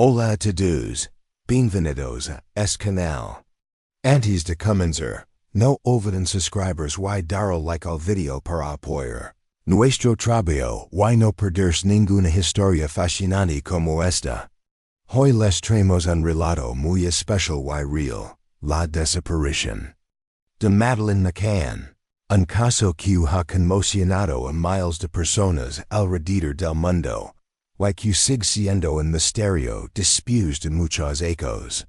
Hola a todos, bienvenidos a este canal. Antes de comenzar, no olviden suscribirse y darle like al video para apoyar nuestro trabajo y no perderse ninguna historia fascinante como esta. Hoy les traemos un relato muy especial y real, la desaparición de Madeleine McCann, un caso que ha conmocionado a miles de personas alrededor del mundo, y que sigue siendo un misterio después de muchos hechos.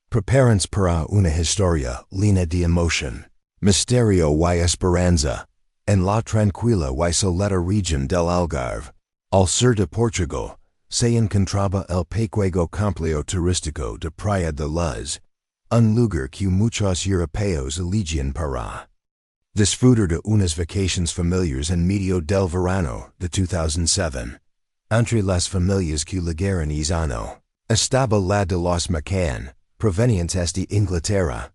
Prepárense para una historia llena de emoción, misterio y esperanza, en la tranquila y soleta región del Algarve, al sur de Portugal, se encontraba el pequeño complejo turístico de Praia de Luz, un lugar que muchos europeos eligen para disfrutar de unas vacaciones familiares en medio del verano de 2007. Entre las familias que llegaron ese año, estaba la de los McCann, provenientes de Inglaterra.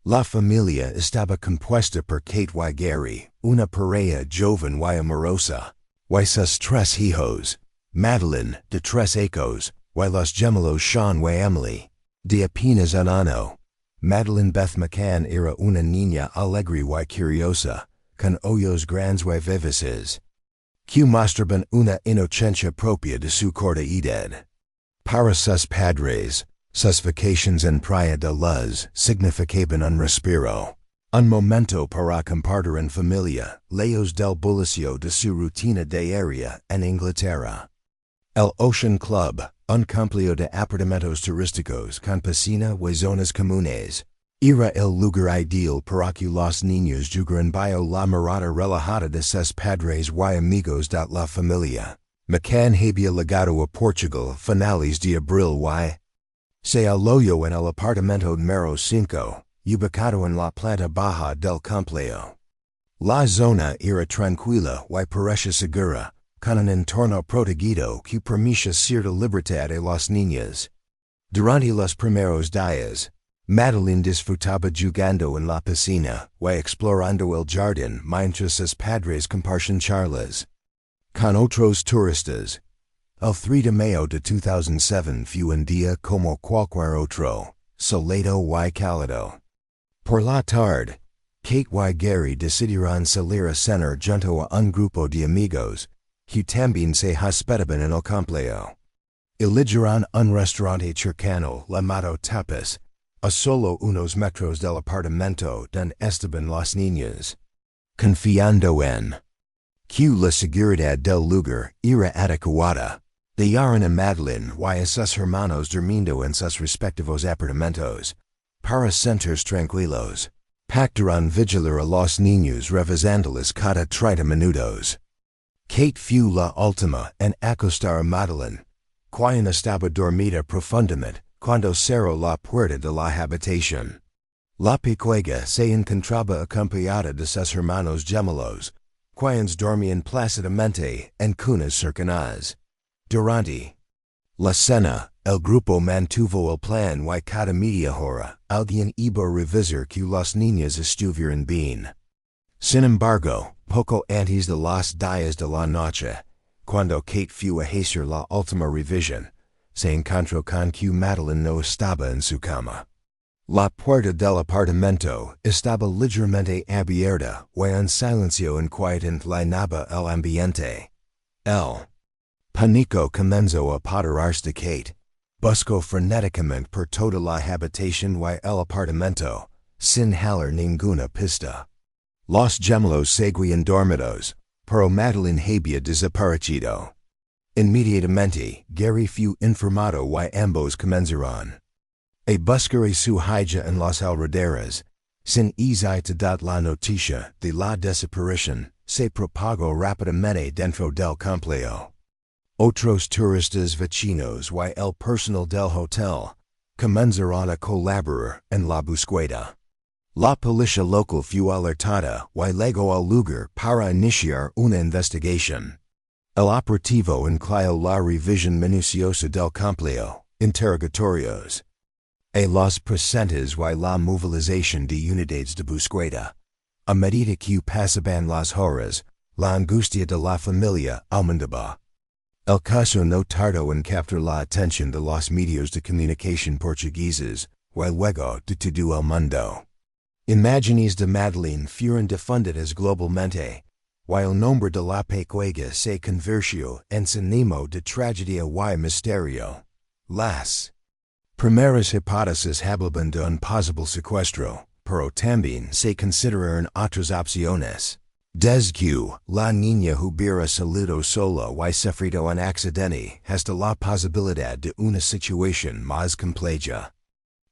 La familia estaba compuesta por Kate y Gary, una pareja joven y amorosa, y sus tres hijos, Madeleine, de 3 hijos, y los gemelos Sean y Emily, de apenas un año. Madeleine Beth McCann era una niña alegre y curiosa, con ojos grandes y vivaces, que mostraban una inocencia propia de su corta edad. Para sus padres, sus vacaciones en Praia de Luz significaban un respiro, un momento para compartir en familia, lejos del bullicio de su rutina diaria en Inglaterra. El Ocean Club, un complejo de apartamentos turísticos con piscina y zonas comunes, era el lugar ideal para que los niños jugaran bajo la mirada relajada de sus padres y amigos de la familia. McCann había llegado a Portugal finales de abril y se alojó en el apartamento número 5, ubicado en la planta baja del complejo. La zona era tranquila y parecía segura, con un entorno protegido que permitía cierta libertad a los niños. Durante los primeros días, Madeleine disfrutaba jugando en la piscina y explorando el jardín mientras sus padres compartían charlas con otros turistas. El 3 de mayo de 2007 fue un día como cualquier otro, soleado y cálido. Por la tarde, Kate y Gary decidieron salir a cenar junto a un grupo de amigos que también se hospedaban en el complejo. Eligieron un restaurante cercano llamado Tapas, a solo unos metros del apartamento donde estaban los niños. Confiando en que la seguridad del lugar era adecuada, dejaron a Madeleine y a sus hermanos durmiendo en sus respectivos apartamentos. Para sentirse tranquilos, pactaron vigilar a los niños revisándoles cada 30 minutos. Kate fue la última en acostar a Madeleine, quien estaba dormida profundamente cuando cerró la puerta de la habitación. La pequeña se encontraba acompañada de sus hermanos gemelos, quienes dormían plácidamente en cunas cercanas. Durante la cena, el grupo mantuvo el plan y cada media hora alguien iba a revisar que los niños estuvieran bien. Sin embargo, poco antes de las 10 de la noche, cuando Kate fue a hacer la última revisión, se encontró con que Madeleine no estaba en su cama. La puerta del apartamento estaba ligeramente abierta y un silencio inquietante llenaba el ambiente. El pánico comenzó a apoderarse de Kate. Buscó frenéticamente por toda la habitación y el apartamento, sin hallar ninguna pista. Los gemelos seguían dormidos, pero Madeleine había desaparecido. Inmediatamente, Gary fue informado y ambos comenzaron a buscar a su hija en los alrededores. Sin hesitar la noticia de la desaparición se propagó rápidamente dentro del complejo. Otros turistas vecinos y el personal del hotel comenzaron a colaborar en la búsqueda. La policía local fue alertada y llegó al lugar para iniciar una investigación. El operativo incluyó la revisión minuciosa del complejo, interrogatorios a los presentes y la movilización de unidades de búsqueda. A medida que pasaban las horas, la angustia de la familia aumentaba. El caso no tardó en captar la atención de los medios de comunicación portugueses, y luego de todo el mundo. Imágenes de Madeleine fueron difundidas globalmente, y el nombre de la pequeña se convirtió en sinónimo de tragedia y misterio. Las primeras hipótesis hablaban de un posible secuestro, pero también se consideraron otras opciones. Desde que la niña hubiera salido sola y sufrido un accidente hasta la posibilidad de una situación más compleja.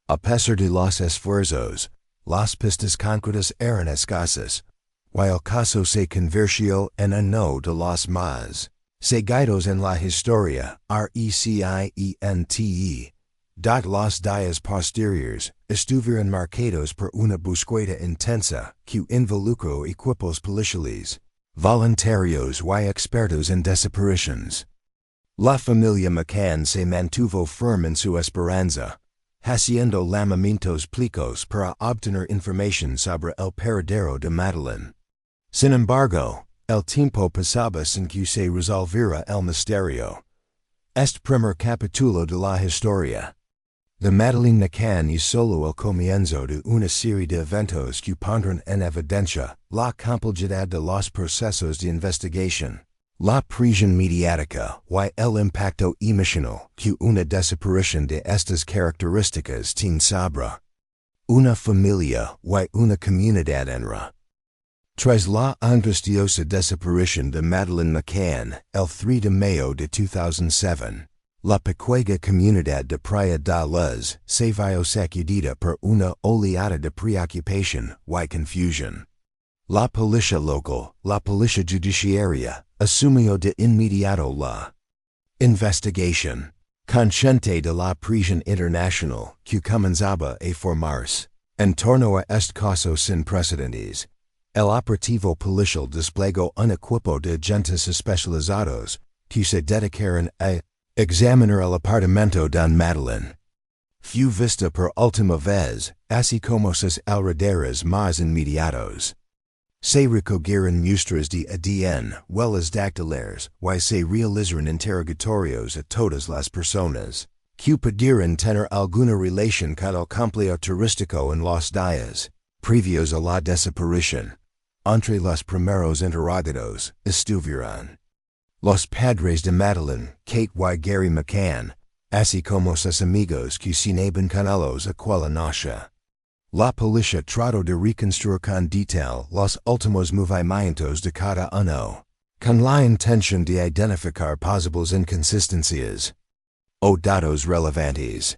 A pesar de los esfuerzos, las pistas concretas eran escasas, y el caso se convirtió en uno de los más seguidos en la historia, reciente. Los días posteriores estuvieron marcados por una búsqueda intensa que involucró equipos policiales, voluntarios y expertos en desapariciones. La familia McCann se mantuvo firme en su esperanza, haciendo llamamientos públicos para obtener información sobre el paradero de Madeleine. Sin embargo, el tiempo pasaba sin que se resolviera el misterio. Este primer capítulo de la historia de Madeleine McCann es solo el comienzo de una serie de eventos que pondrán en evidencia la complejidad de los procesos de investigación, la presión mediática y el impacto emocional que una desaparición de estas características tiene sobre una familia y una comunidad entera. Tras la angustiosa desaparición de Madeleine McCann, el 3 de mayo de 2007, la pequeña comunidad de Praia da Luz se vio sacudida por una oleada de preocupación y confusión. La policía local, la policía judiciaria, asumió de inmediato la investigación, consciente de la presión internacional que comenzaba a formarse en torno a este caso sin precedentes. El operativo policial desplegó un equipo de agentes especializados que se dedicaron a examinar el apartamento de Madeleine. Fue vista por última vez, así como sus alrededores más inmediatos. Se recogieron muestras de ADN, huellas dactilares, y se realizaron interrogatorios a todas las personas que pudieran tener alguna relación con el complejo turístico en los días previos a la desaparición. Entre los primeros interrogados estuvieron los padres de Madeleine, Kate y Gary McCann, así como sus amigos que se iban con ellos a aquella noche. La policía trató de reconstruir con detalle los últimos movimientos de cada uno, con la intención de identificar posibles inconsistencias o datos relevantes.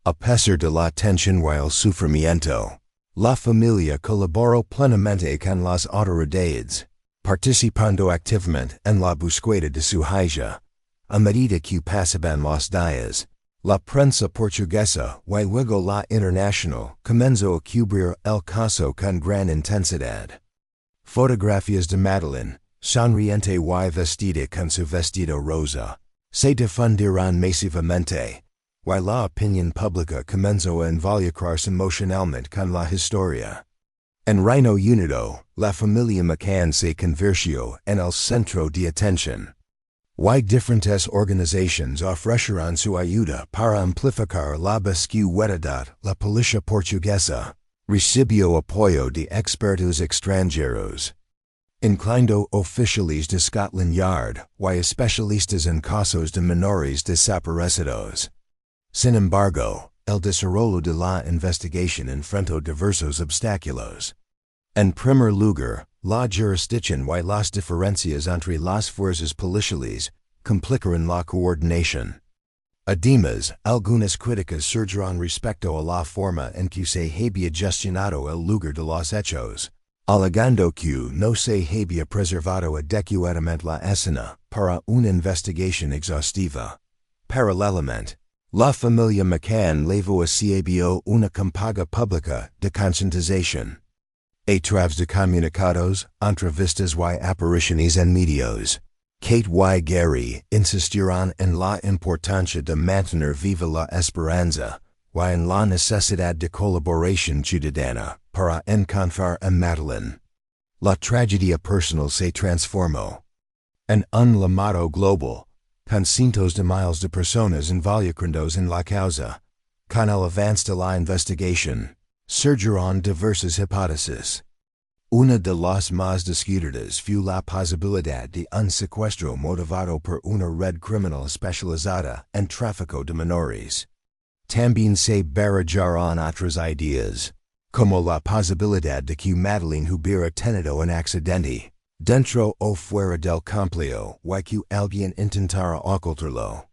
A pesar de la tensión y el sufrimiento, la familia colaboró plenamente con las autoridades, participando activamente en la búsqueda de su hija. A medida que pasaban los días, la prensa portuguesa y luego la internacional comenzó a cubrir el caso con gran intensidad. Fotografías de Madeleine, sonriente y vestida con su vestido rosa, se difundieron masivamente, y la opinión pública comenzó a involucrarse emocionalmente con la historia. En Reino Unido, la familia McCann se convirtió en el centro de atención. Y diferentes organizaciones ofrecieron su ayuda para amplificar la búsqueda. La policía portuguesa recibió apoyo de expertos extranjeros, incluyendo oficiales de Scotland Yard y especialistas en casos de menores desaparecidos. Sin embargo, el desarrollo de la investigación enfrentó diversos obstáculos. En primer lugar, la jurisdicción y las diferencias entre las fuerzas policiales complicaron la coordinación. Además, algunas críticas surgieron respecto a la forma en que se había gestionado el lugar de los hechos, alegando que no se había preservado adecuadamente la escena para una investigación exhaustiva. Paralelamente, la familia McCann llevó a cabo una campaña pública de concientización. A través de comunicados, entrevistas y apariciones en medios, Kate y Gary insistieron en la importancia de mantener viva la esperanza y en la necesidad de colaboración ciudadana para encontrar a Madeleine. La tragedia personal se transformó en un llamado global con cientos de miles de personas involucrados en la causa, con el avance de la investigación, surgieron diversas hipótesis. Una de las más discutidas fue la posibilidad de un secuestro motivado por una red criminal especializada en tráfico de menores. También se barajaron otras ideas, como la posibilidad de que Madeleine hubiera tenido un accidente, dentro o fuera del complejo, y que alguien intentara ocultarlo.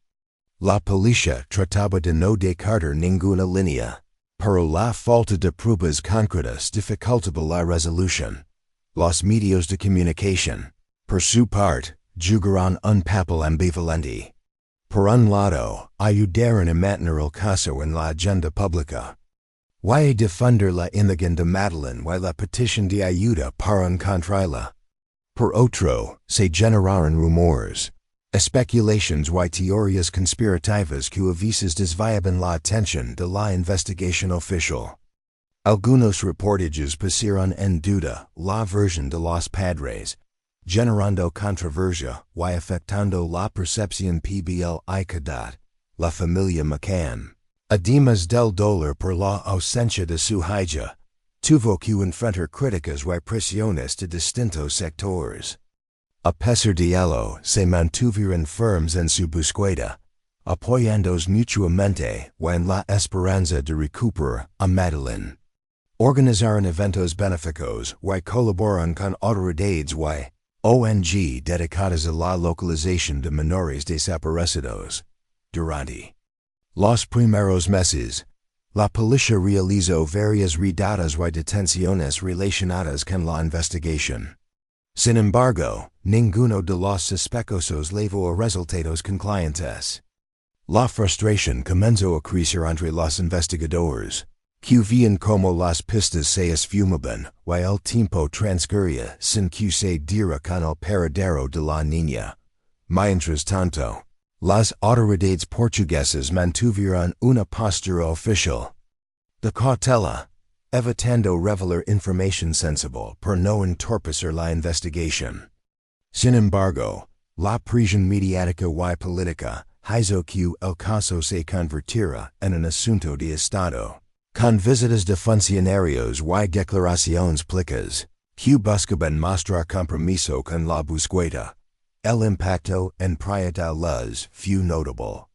La policía trataba de no descartar ninguna línea, pero la falta de pruebas concretas dificultaba la resolución. Los medios de comunicación, por su parte, jugaron un papel ambivalente. Por un lado, ayudaron a mantener el caso en la agenda pública. Y a defender la imagen de Madeleine y la petición de ayuda para encontrarla. Por otro, se generaron rumores, especulaciones y teorías conspirativas que a veces desviaban la atención de la investigación oficial. Algunos reportajes pusieron en duda la versión de los padres, generando controversia y afectando la percepción pública de la familia McCann. Además del dolor por la ausencia de su hija, tuvo que enfrentar críticas y presiones de distintos sectores. A pesar de ello, se mantuvieron firmes en su búsqueda, apoyándose mutuamente y en la esperanza de recuperar a Madeleine. Organizaron eventos benéficos y colaboraron con autoridades y ONG dedicadas a la localización de menores desaparecidos. Durante los primeros meses, la policía realizó varias redadas y detenciones relacionadas con la investigación. Sin embargo, ninguno de los sospechosos llegó a resultados concluyentes. La frustración comenzó a crecer entre los investigadores, que veían como las pistas se esfumaban y el tiempo transcurría sin que se diera con el paradero de la niña. Mientras tanto, las autoridades portuguesas mantuvieron una postura oficial de cautela, evitando revelar información sensible por no entorpecer la investigación. Sin embargo, la presión mediática y política hizo que el caso se convirtiera en un asunto de Estado, con visitas de funcionarios y declaraciones públicas, que buscaban mostrar compromiso con la búsqueda. El impacto en propiedades fue notable.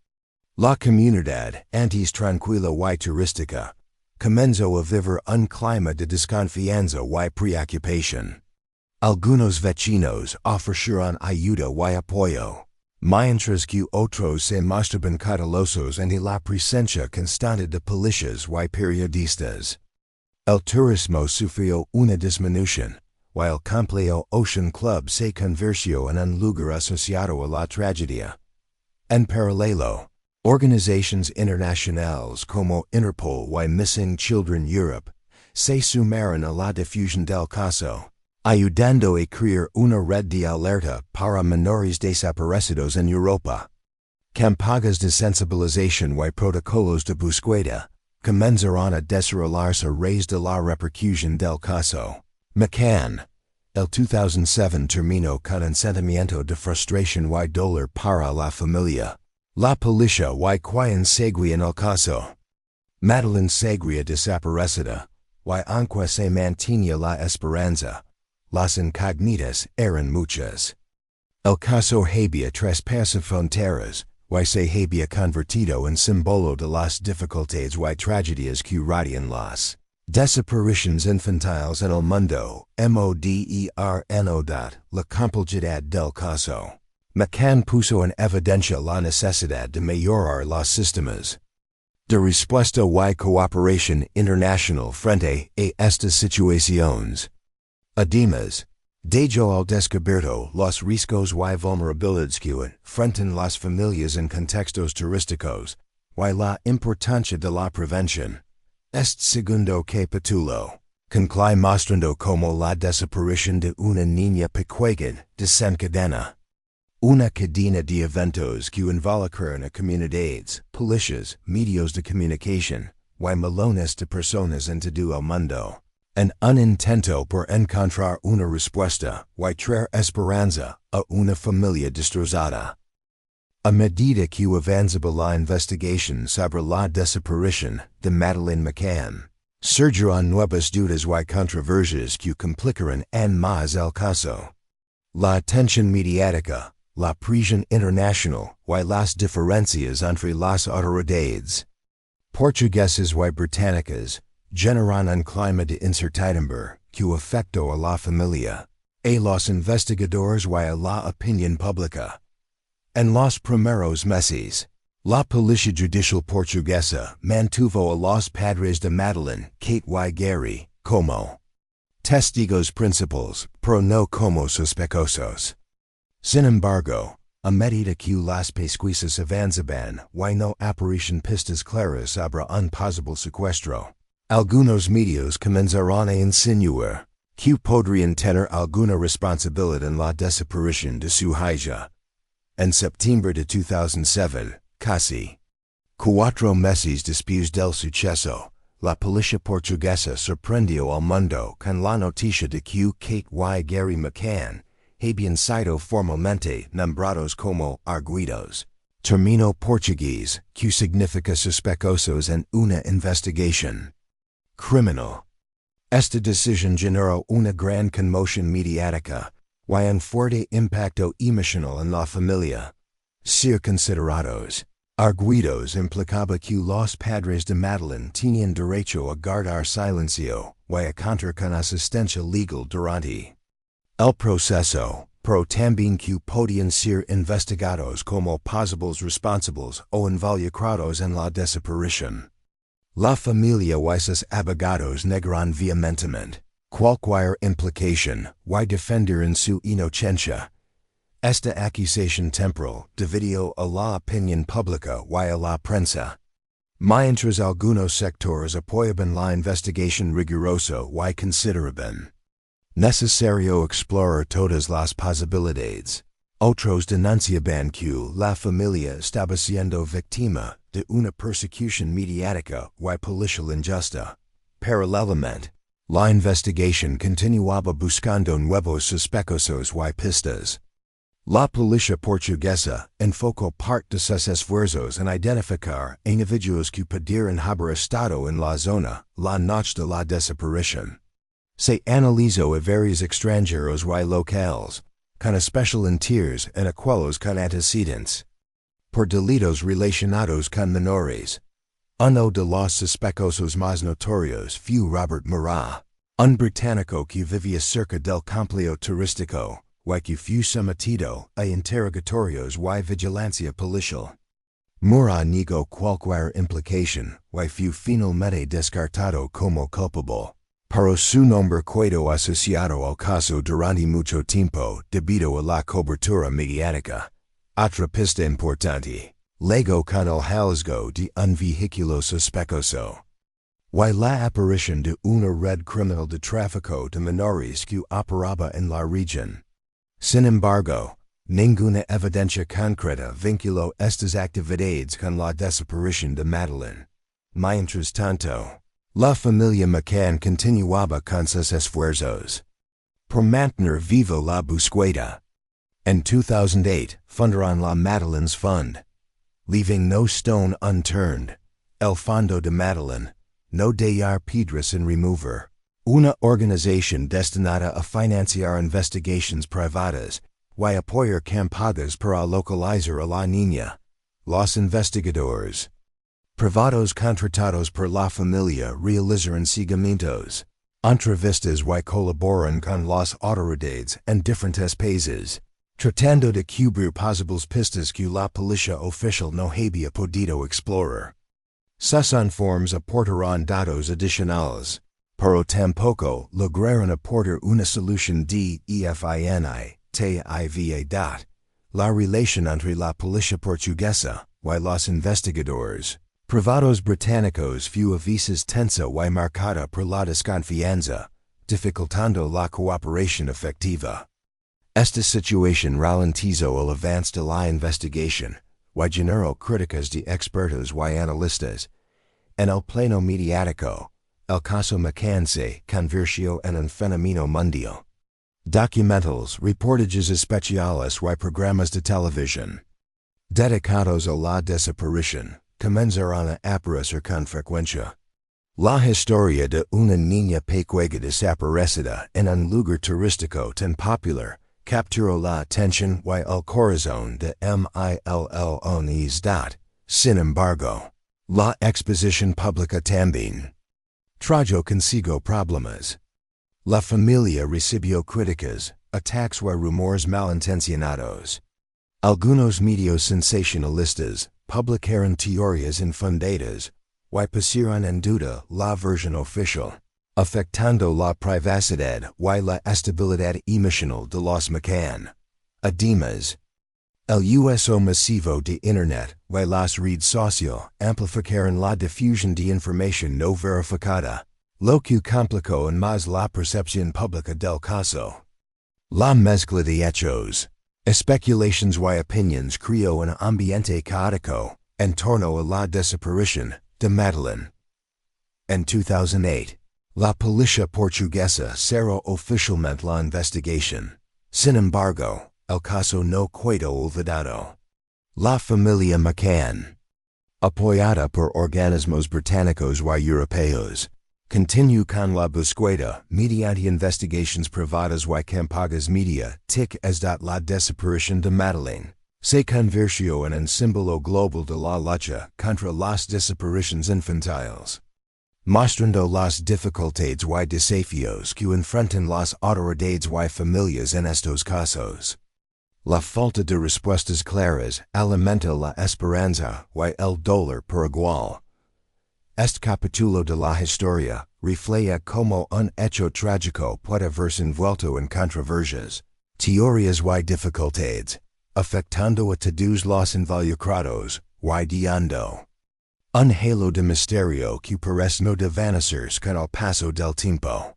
La comunidad, antes tranquila y turística, comenzó a vivir un clima de desconfianza y preocupación. Algunos vecinos ofrecieron ayuda y apoyo, mientras que otros se mostraban cautelosos ante la presencia constante de policías y periodistas. El turismo sufrió una disminución, y el complejo Ocean Club se convirtió en un lugar asociado a la tragedia. En paralelo, organizaciones internacionales como Interpol y Missing Children Europe se sumaron a la difusión del caso, ayudando a crear una red de alerta para menores desaparecidos en Europa. Campañas de sensibilización y protocolos de búsqueda comenzaron a desarrollarse a raíz de la repercusión del caso. McCann, el 2007 terminó con un sentimiento de frustración y dolor para la familia, la policía y quien seguían el caso. Madeleine seguía desaparecida, y aunque se mantenía la esperanza, las incógnitas eran muchas. El caso había traspasado fronteras, y se había convertido en símbolo de las dificultades y tragedias que rodean las desapariciones infantiles en el mundo, moderno. La complejidad del caso. McCann puso en evidencia la necesidad de mejorar los sistemas de respuesta y cooperación internacional frente a estas situaciones. Además, debido al descubierto los riesgos y vulnerabilidades que enfrentan las familias en contextos turísticos, y la importancia de la prevención. Este segundo capítulo concluye mostrando cómo la desaparición de una niña pequeña desencadena una cadena de eventos que involucran a comunidades, policías, medios de comunicación, y millones de personas en todo el mundo. En un intento por encontrar una respuesta y traer esperanza a una familia destrozada. A medida que avanza la investigación sobre la desaparición de Madeleine McCann. Surgirán nuevas dudas y controversias que complicarán aún más el caso. La atención mediática, la presión internacional y las diferencias entre las autoridades portuguesas y británicas generan un clima de incertidumbre que afectó a la familia, a los investigadores y a la opinión pública. En los primeros meses, la policía judicial portuguesa mantuvo a los padres de Madeleine, Kate y Gary, como testigos principales, pero no como sospechosos. Sin embargo, a medida que las pesquisas avanzaban y no aparecían pistas claras sobre un posible secuestro, algunos medios comenzaron a insinuar que podrían tener alguna responsabilidad en la desaparición de su hija. En septiembre de 2007, casi 4 meses después del suceso, la policía portuguesa sorprendió al mundo con la noticia de que Kate y Gary McCann habían sido formalmente nombrados como arguidos, término portugués que significa sospechosos en una investigación criminal. Esta decisión generó una gran conmoción mediática y un fuerte impacto emocional en la familia. Ser considerados arguidos implicaba que los padres de Madeleine tenían derecho a guardar silencio y a contar con asistencia legal durante el proceso, pero también que podían ser investigados como posibles responsables o involucrados en la desaparición. La familia y sus abogados negaron vehementemente cualquier implicación y defendieron su inocencia. Esta acusación temporal dividió a la opinión pública y a la prensa. Mientras algunos sectores apoyaban la investigación rigurosa y consideraban necesario explorar todas las posibilidades, otros denunciaban que la familia estaba siendo víctima de una persecución mediática y policial injusta. Paralelamente, la investigación continuaba buscando nuevos sospechosos y pistas. La policía portuguesa enfocó parte de sus esfuerzos en identificar individuos que pudieran haber estado en la zona la noche de la desaparición. Se analizó a varios extranjeros y locales, con especial interés en aquellos con antecedentes por delitos relacionados con menores. Uno de los sospechosos más notorios fue Robert Murat, un británico que vivía cerca del complejo turístico, y que fue sometido a interrogatorios y vigilancia policial. Murat negó cualquier implicación y fue finalmente descartado como culpable, pero su nombre quedó asociado al caso durante mucho tiempo debido a la cobertura mediática. Otra pista importante, legó con el hallazgo de un vehículo sospechoso y la aparición de una red criminal de tráfico de menores que operaba en la región. Sin embargo, ninguna evidencia concreta vinculó estas actividades con la desaparición de Madeleine. Mientras tanto, la familia McCann continuaba con sus esfuerzos por mantener viva la búsqueda. En 2008, fundaron la Madeleine's Fund, leaving no stone unturned. El Fondo de Madeleine, no dejar piedras sin remover. Una organización destinada a financiar investigaciones privadas y apoyar campañas para localizar a la niña. Los investigadores privados contratados por la familia realizarán seguimientos, entrevistas y colaboran con las autoridades en diferentes países, tratando de cubrir posibles pistas que la policía oficial no había podido explorar. Sus informes aportarán datos adicionales, pero tampoco lograron aportar una solución definitiva. La relación entre la policía portuguesa y los investigadores privados británicos fue a veces tensa y marcada por la desconfianza, dificultando la cooperación efectiva. Esta situación ralentizó el avance de la investigación y generó críticas de expertos y analistas. En el plano mediático, el caso McCann se convirtió en un fenómeno mundial. Documentals, reportajes especiales y programas de televisión Dedicados a la desaparición, comenzaron a aparecer con frecuencia. La historia de una niña pequeña desaparecida en un lugar turístico tan popular capturó la atención y el corazón de millones. Sin embargo, la exposición pública también trajo consigo problemas. La familia recibió críticas, ataques y rumores malintencionados. Algunos medios sensacionalistas publicaron teorías infundadas y pusieron en duda la versión oficial, afectando la privacidad y la estabilidad emocional de los McCann. Además, el uso masivo de Internet y las redes sociales amplificaron la difusión de información no verificada, lo que complicó aún más la percepción pública del caso. La mezcla de hechos, especulaciones y opiniones creó un ambiente caótico en torno a la desaparición de Madeleine. En 2008, la policía portuguesa cerró oficialmente la investigación. Sin embargo, el caso no quedó olvidado. La familia McCann, apoyada por organismos británicos y europeos, continuó con la búsqueda mediante investigaciones privadas y campañas mediáticas. La desaparición de Madeleine se convirtió en un símbolo global de la lucha contra las desapariciones infantiles, mostrando las dificultades y desafíos que enfrentan las autoridades y familias en estos casos. La falta de respuestas claras alimenta la esperanza y el dolor por igual. Este capítulo de la historia refleja cómo un hecho trágico puede verse envuelto en controversias, teorías y dificultades, afectando a todos los involucrados y dando un halo de misterio que parece no desvanecerse con el paso del tiempo.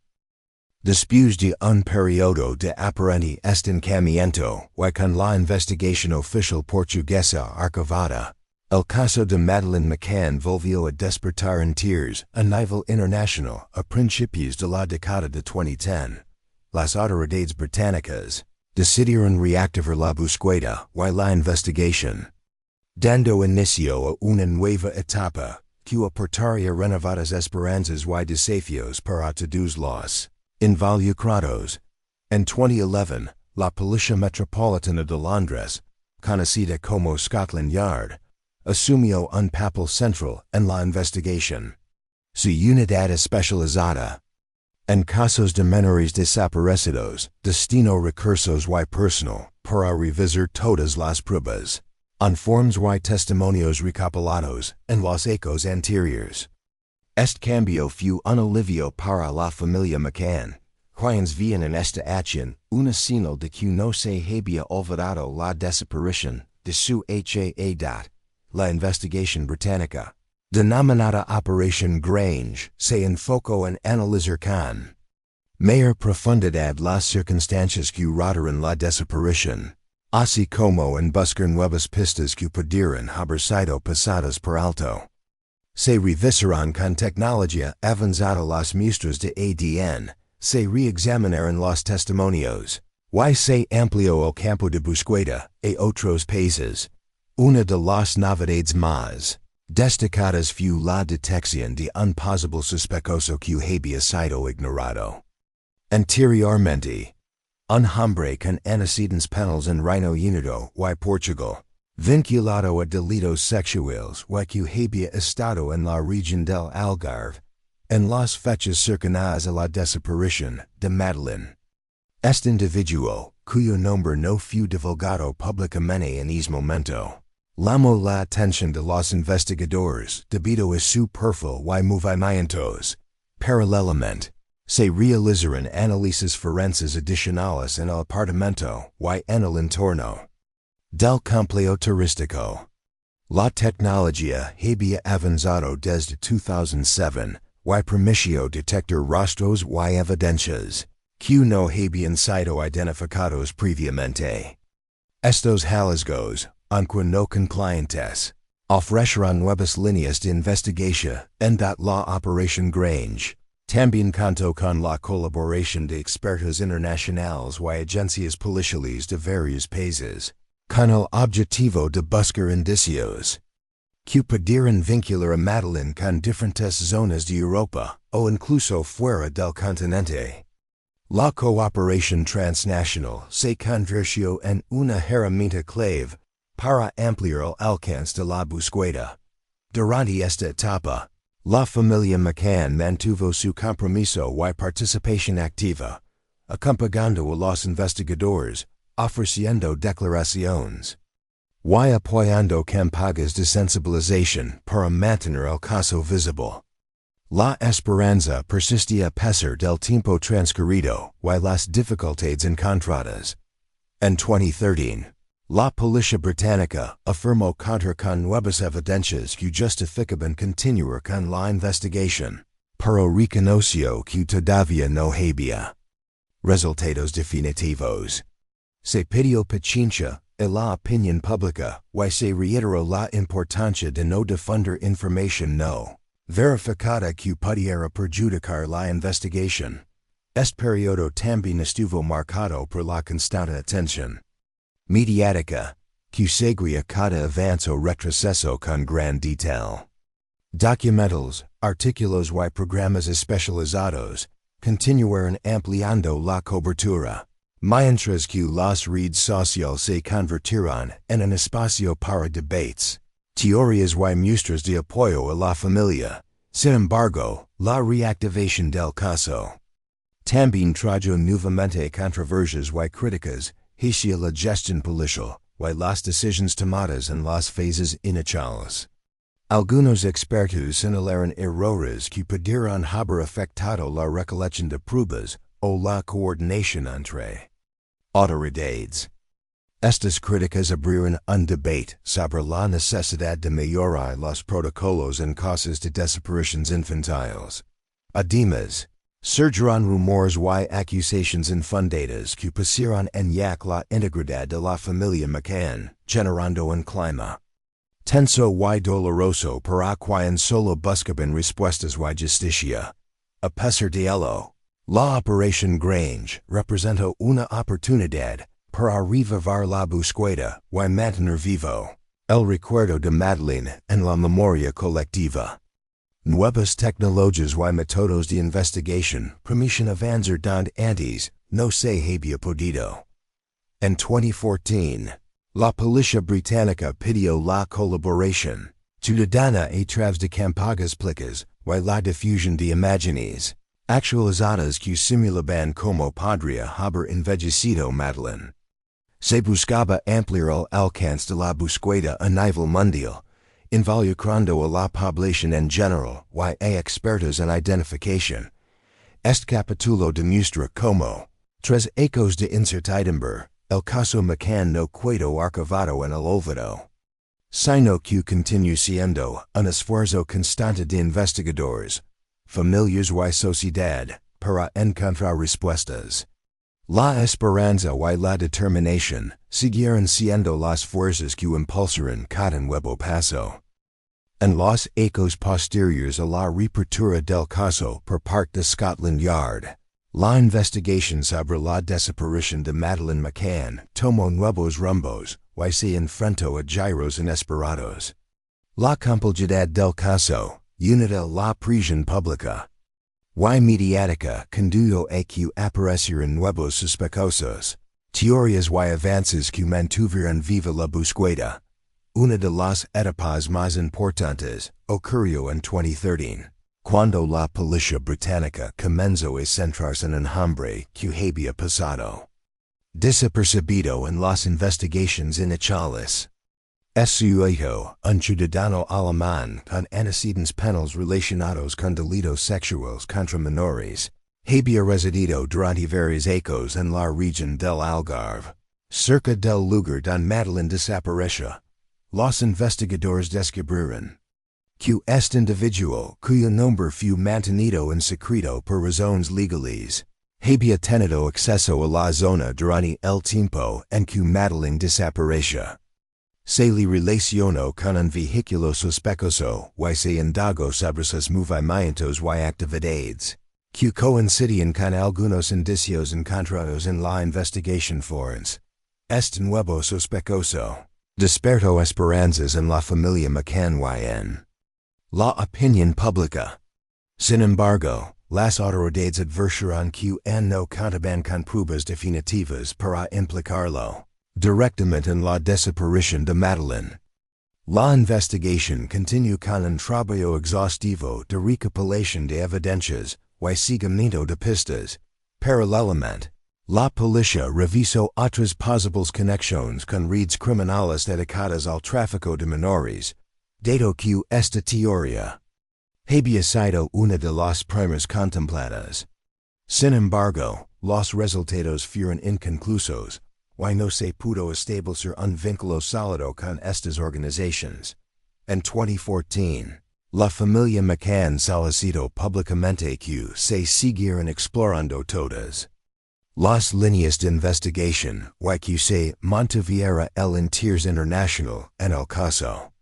Después de un periodo de aparente estancamiento y con la investigación oficial portuguesa archivada, el caso de Madeleine McCann volvió a despertar interés a nivel internacional a principios de la década de 2010. Las autoridades británicas decidieron reactivar la búsqueda y la investigación, dando inicio a una nueva etapa que aportaría renovadas esperanzas y desafíos para todos los involucrados. En 2011, la Policía Metropolitana de Londres, conocida como Scotland Yard, asumió un papel central en la investigación. Su unidad especializada en casos de menores desaparecidos destinó recursos y personal para revisar todas las pruebas, informes y testimonios recopilados en los hechos anteriores. Este cambio fue un alivio para la familia McCann, quienes veían en esta acción una señal de que no se había olvidado la desaparición de su hija. La investigación británica, denominada Operación Grange, se enfocó en analizar con mayor profundidad las circunstancias que rodearon la desaparición, así como en buscar nuevas pistas que pudieran haber sido pasadas por alto. Se revisaron con tecnología avanzada las muestras de ADN, se reexaminaron los testimonios, y se amplió el campo de búsqueda a otros países. Una de las novedades más destacadas fue la detección de un posible sospechoso que había sido ignorado anteriormente. Un hombre con antecedentes penales en Reino Unido y Portugal, vinculado a delitos sexuales y que había estado en la región del Algarve, en las fechas cercanas a la desaparición de Madeleine. Este individuo, cuyo nombre no fue divulgado públicamente en ese momento, llamó la atención de los investigadores debido a su perfil y movimientos. Paralelamente, se realizaron análisis forenses adicionales en el apartamento y en el entorno del complejo turístico. La tecnología había avanzado desde 2007 y permitió detectar rostros y evidencias que no habían sido identificados previamente. Estos hallazgos, aunque no concluyentes, ofrecieron nuevas líneas de investigación en la Operación Grange. También contó con la colaboración de expertos internacionales y agencias policiales de varios países, Con el objetivo de buscar indicios que pudieran vincular a Madeleine con diferentes zonas de Europa, o incluso fuera del continente. La cooperación transnacional se convirtió en una herramienta clave para ampliar el alcance de la búsqueda. Durante esta etapa, la familia McCann mantuvo su compromiso y participación activa, acompañando a los investigadores, ofreciendo declaraciones y apoyando campañas de sensibilización para mantener el caso visible. La esperanza persistía a pesar del tiempo transcurrido y las dificultades encontradas. En 2013, la policía británica afirmó contar con nuevas evidencias que justificaban continuar con la investigación, pero reconoció que todavía no había resultados definitivos. Se pidió paciencia a la opinión pública y se reiteró la importancia de no difundir información no verificada que pudiera perjudicar la investigación. Este periodo también estuvo marcado por la constante atención mediática, que seguía cada avance o retroceso con gran detalle. Documentals, artículos y programas especializados continuaron ampliando la cobertura, mientras que las redes sociales se convirtieron en un espacio para debates, teorías y muestras de apoyo a la familia. Sin embargo, la reactivación del caso también trajo nuevamente controversias y críticas hacia la gestión policial y las decisiones tomadas en las fases iniciales. Algunos expertos señalaron errores que pudieron haber afectado la recolección de pruebas o la coordinación entre autoridades. Estas críticas abrieron un debate sobre la necesidad de mejorar los protocolos en casos de desapariciones infantiles. Además, surgieron rumores y acusaciones infundadas que pusieron en jaque la integridad de la familia McCann, generando un clima tenso y doloroso para quien solo buscaban respuestas y justicia. A pesar de ello, la Operación Grange representó una oportunidad para revivar la búsqueda y mantener vivo el recuerdo de Madeleine en la memoria colectiva. Nuevas tecnologías y métodos de investigación permiten avanzar donde antes no se había podido. En 2014, la policía británica pidió la colaboración ciudadana a través de campañas públicas y la difusión de imágenes actualizadas que simulaban cómo podría haber envejecido Madeleine. Se buscaba ampliar el alcance de la búsqueda a nivel mundial, involucrando a la población en general y a expertos en identificación. Este capítulo demuestra cómo, tras ecos de incertidumbre, el caso McCann no quedó archivado en el olvido, sino que continúa siendo un esfuerzo constante de investigadores, familias y sociedad para encontrar respuestas. La esperanza y la determinación siguieron siendo las fuerzas que impulsaron cada nuevo paso. En los ecos posteriores a la reapertura del caso por parte de Scotland Yard, la investigación sobre la desaparición de Madeleine McCann tomó nuevos rumbos y se enfrentó a giros inesperados. La complejidad del caso, unida a la presión pública y mediática, condujo a que aparecieran nuevos sospechosos, teorías y avances que mantuvieron viva la búsqueda. Una de las etapas más importantes ocurrió en 2013, cuando la policía británica comenzó a centrarse en un hombre que había pasado desapercibido en las investigaciones iniciales. Su hijo, un ciudadano alemán con antecedentes penales relacionados con delitos sexuales contra menores, había residido durante varios años en la región del Algarve, cerca del lugar donde Madeleine desapareció. Los investigadores descubrieron que este individuo, cuyo nombre fue mantenido en secreto por razones legales, había tenido acceso a la zona durante el tiempo en que Madeleine desapareció. Se le relacionó con un vehículo sospechoso y se indagó sobre sus movimientos y actividades, que coincidían con algunos indicios encontrados en la investigación forense. Este nuevo sospechoso. Despertó esperanzas en la familia McCann y en la opinión pública. Sin embargo, las autoridades advirtieron que no contaban con pruebas definitivas para implicarlo directamente en la desaparición de Madeleine. La investigación continuó con un trabajo exhaustivo de recopilación de evidencias y seguimiento de pistas. Paralelamente, la policía revisó otras posibles conexiones con redes criminales dedicadas al tráfico de menores, dado que esta teoría había sido una de las primeras contempladas. Sin embargo, los resultados fueron inconclusos, y no se pudo establecer un vínculo sólido con estas organizaciones. En 2014, la familia McCann solicitó públicamente que se siguieran explorando todas las líneas de investigación y que se mantuviera el interés internacional en el caso.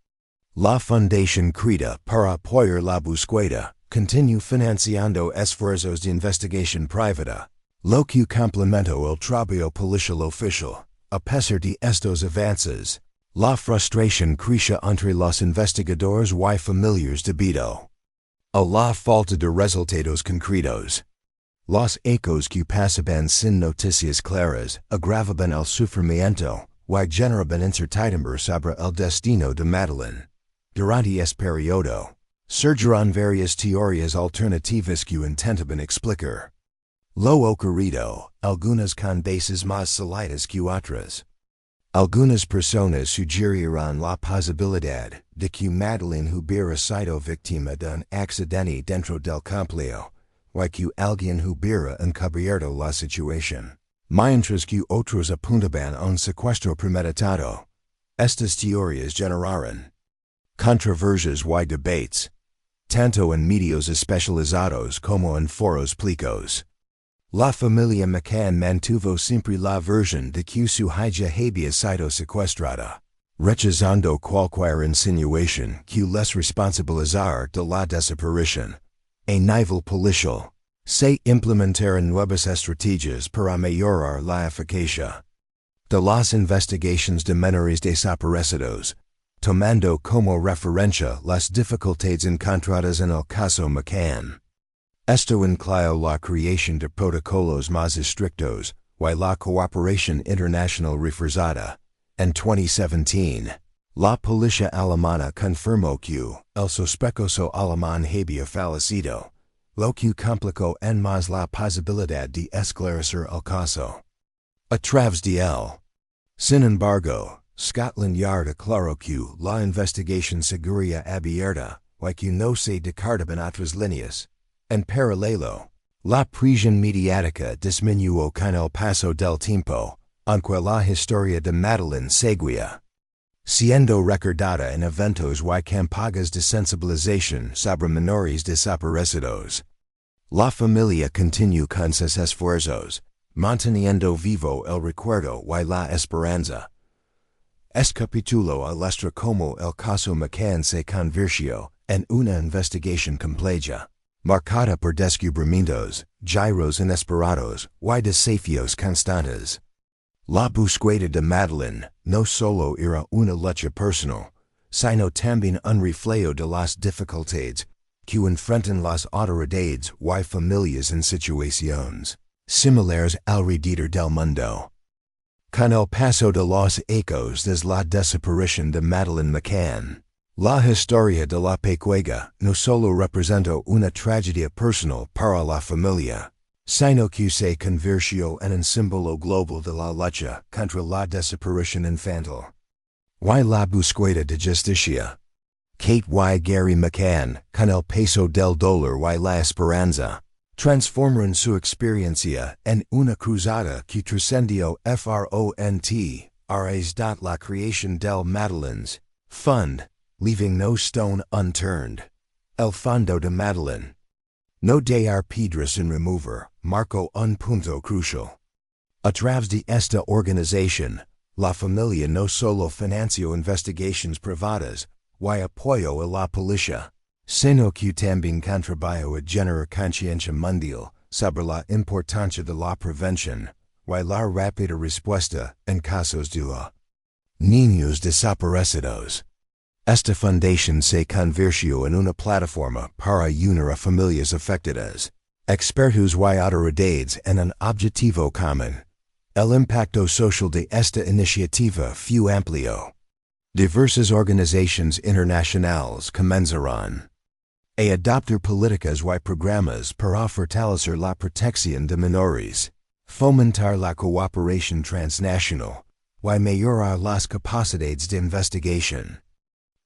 La Fundación creada para apoyar la búsqueda continúa financiando esfuerzos de investigación privada, lo que complementó el trabajo policial oficial. A pesar de estos avances, la frustración creció entre los investigadores y familiares debido a la falta de resultados concretos. Los hechos que pasaban sin noticias claras agravaban el sufrimiento y generaban incertidumbre sobre el destino de Madeleine. Durante ese periodo, surgieron varias teorías alternativas que intentaban explicar lo ocurrido, algunas con bases más sólidas que otras. Algunas personas sugirieron la posibilidad de que Madeleine hubiera sido víctima de un accidente dentro del complejo, y que alguien hubiera encubierto la situación, mientras que otros apuntaban a un secuestro premeditado. Estas teorías generaron controversias y debates, tanto en medios especializados como en foros públicos. La familia McCann mantuvo siempre la versión de que su hija había sido secuestrada, rechazando cualquier insinuación que les responsabilizara de la desaparición. A nivel policial, se implementaron nuevas estrategias para mejorar la eficacia de las investigaciones de menores desaparecidos, tomando como referencia las dificultades encontradas en el caso McCann. Esto incluyó la creación de protocolos más estrictos y la cooperación internacional reforzada. En 2017, la policía alemana confirmó que el sospechoso alemán había fallecido, lo que complicó en más la posibilidad de esclarecer el caso a través de él. Sin embargo, Scotland Yard aclaró que la investigación seguiría abierta y que no se descartaban otras líneas. En paralelo, la presión mediática disminuyó con el paso del tiempo, aunque la historia de Madeleine seguía siendo recordada en eventos y campañas de sensibilización sobre menores desaparecidos. La familia continuó con sus esfuerzos, manteniendo vivo el recuerdo y la esperanza. Este capítulo ilustra cómo el caso McCann se convirtió en una investigación compleja, marcada por descubrimientos, giros inesperados y desafíos constantes. La búsqueda de Madeleine no solo era una lucha personal, sino también un reflejo de las dificultades que enfrentan las autoridades y familias en situaciones similares alrededor del mundo. Con el paso de los hechos desde la desaparición de Madeleine McCann, la historia de la pequeña no solo representó una tragedia personal para la familia, sino que se convirtió en un símbolo global de la lucha contra la desaparición infantil y la búsqueda de justicia. Kate y Gary McCann, con el peso del dolor y la esperanza, transformaron su experiencia en una cruzada que trascendió fronteras de la creación del Madeleine's Fund, leaving no stone unturned. El Fondo de Madeleine no dar piedras sin remover, marcó un punto crucial. A través de esta organización, la familia no solo financió investigaciones privadas y apoyo a la policía, sino que también contribuyó a generar conciencia mundial sobre la importancia de la prevención, y la rápida respuesta en casos de niños desaparecidos. Esta fundación se convirtió en una plataforma para ayudar a familias afectadas, expertos y autoridades en un objetivo común. El impacto social de esta iniciativa fue amplio. Diversas organizaciones internacionales comenzaron a adoptar políticas y programas para fortalecer la protección de menores, fomentar la cooperación transnacional, y mejorar las capacidades de investigación.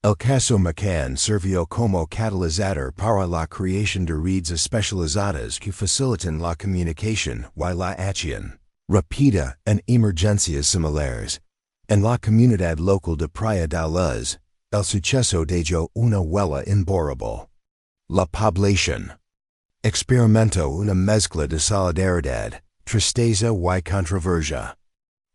El caso McCann sirvió como catalizador para la creación de redes especializadas que facilitan la comunicación y la acción rápida en emergencias similares. En la comunidad local de Praia da Luz, el suceso dejó una huella imborrable. La población experimentó una mezcla de solidaridad, tristeza y controversia.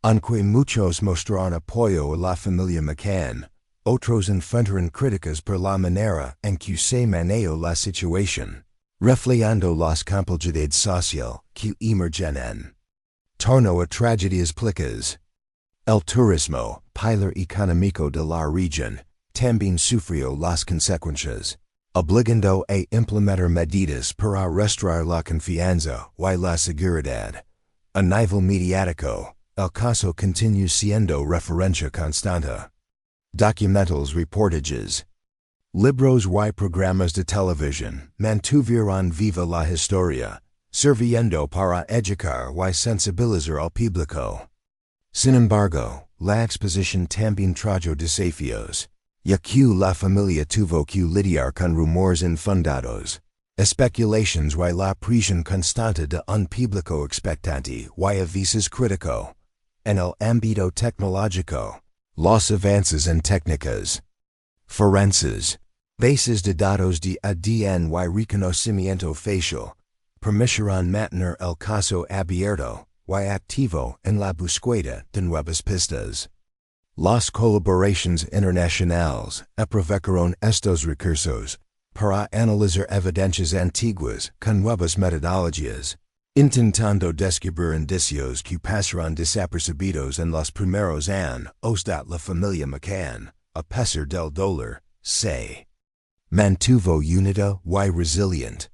Aunque muchos mostraron apoyo a la familia McCann, otros enfrentaron críticas por la manera en que se manejó la situación, reflejando las complejidades social que emergen en torno a tragedias públicas. El turismo, pilar económico de la región, también sufrió las consecuencias, obligando a implementar medidas para restaurar la confianza y la seguridad. A nivel mediático, el caso continúa siendo referencia constante. Documentals, reportajes, libros y programas de televisión mantuvieron viva la historia, sirviendo para educar y sensibilizar al público. Sin embargo, la exposición también trajo desafíos, ya que la familia tuvo que lidiar con rumores infundados, especulaciones y la presión constante de un público expectante y a veces crítico. En el ámbito tecnológico, los avances en técnicas forenses, bases de datos de ADN y reconocimiento facial, permitieron mantener el caso abierto y activo en la búsqueda de nuevas pistas. Las colaboraciones internacionales aprovecharon estos recursos para analizar evidencias antiguas con nuevas metodologías, intentando descubrir indicios que pasaron desapercibidos en los primeros años de la familia McCann. A pesar del dolor, se mantuvo unida y resilient.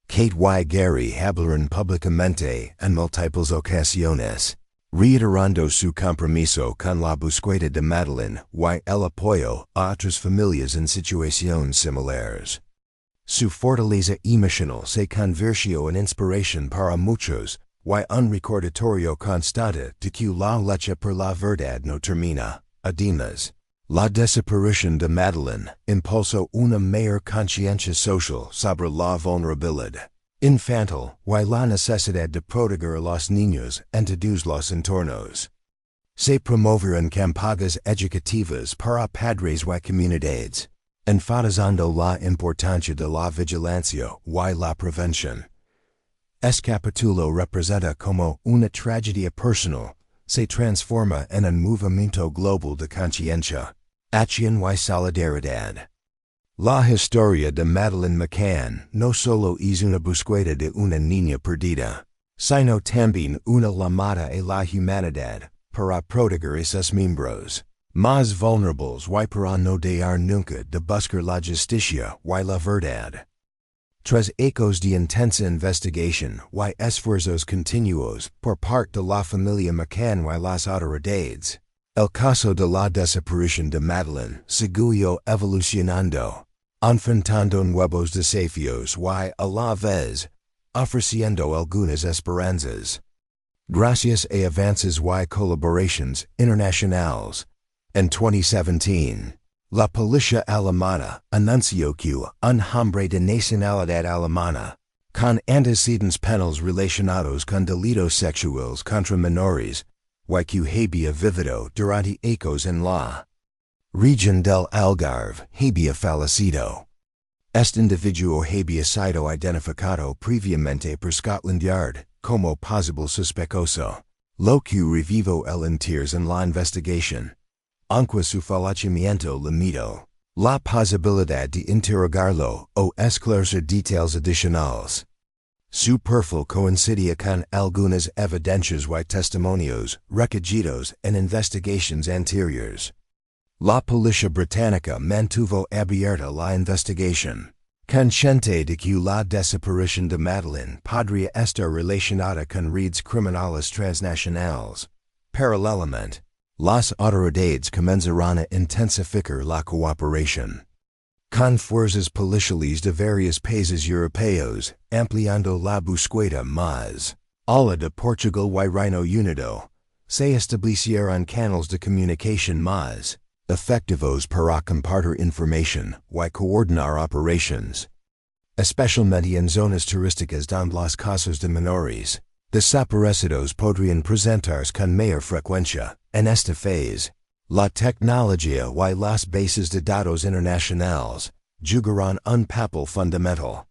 Kate y Gary hablaron públicamente en múltiples ocasiones, reiterando su compromiso con la búsqueda de Madeleine y el apoyo a otras familias en situaciones similares. Su fortaleza emocional se convirtió en inspiración para muchos y un recordatorio constante de que la lucha por la verdad no termina. Además, la desaparición de Madeleine impulsó una mayor conciencia social sobre la vulnerabilidad infantil y la necesidad de proteger a los niños en todos los entornos. Se promovieron campañas educativas para padres y comunidades, enfatizando la importancia de la vigilancia y la prevención. Este capítulo representa como una tragedia personal se transforma en un movimiento global de conciencia, acción y solidaridad. La historia de Madeleine McCann no solo es una búsqueda de una niña perdida, sino también una llamada a la humanidad para proteger a sus miembros más vulnerables y para no dejar nunca de buscar la justicia y la verdad. Tras ecos de intensa investigación y esfuerzos continuos por parte de la familia McCann y las autoridades, el caso de la desaparición de Madeleine siguió evolucionando, enfrentando nuevos desafíos y a la vez ofreciendo algunas esperanzas. Gracias a avances y colaboraciones internacionales, en 2017, la policía alemana anunció que un hombre de nacionalidad alemana, con antecedentes penales relacionados con delitos sexuales contra menores, y que había vivido durante años en la región del Algarve, había fallecido. Este individuo había sido identificado previamente por Scotland Yard como posible sospechoso, lo que revivó el interés en la investigación. Aunque su fallecimiento limitó la posibilidad de interrogarlo o esclarecer detalles adicionales. Su perfil coincidia con algunas evidencias y testimonios, requisitos en investigaciones anteriores. La policía británica mantuvo abierta la investigación, consciente de que la desaparición de Madeleine podría estar relacionada con redes criminales transnacionales. Paralelamente, las autoridades comenzaron a intensificar la cooperación con fuerzas policiales de varios países europeos, ampliando la búsqueda más allá de Portugal y Reino Unido. Se establecieron canales de comunicación más efectivos para compartir información y coordinar operaciones, especialmente en zonas turísticas donde los casos de menores desaparecidos podrían presentarse con mayor frecuencia. En esta fase, la tecnología y las bases de datos internacionales jugarán un papel fundamental.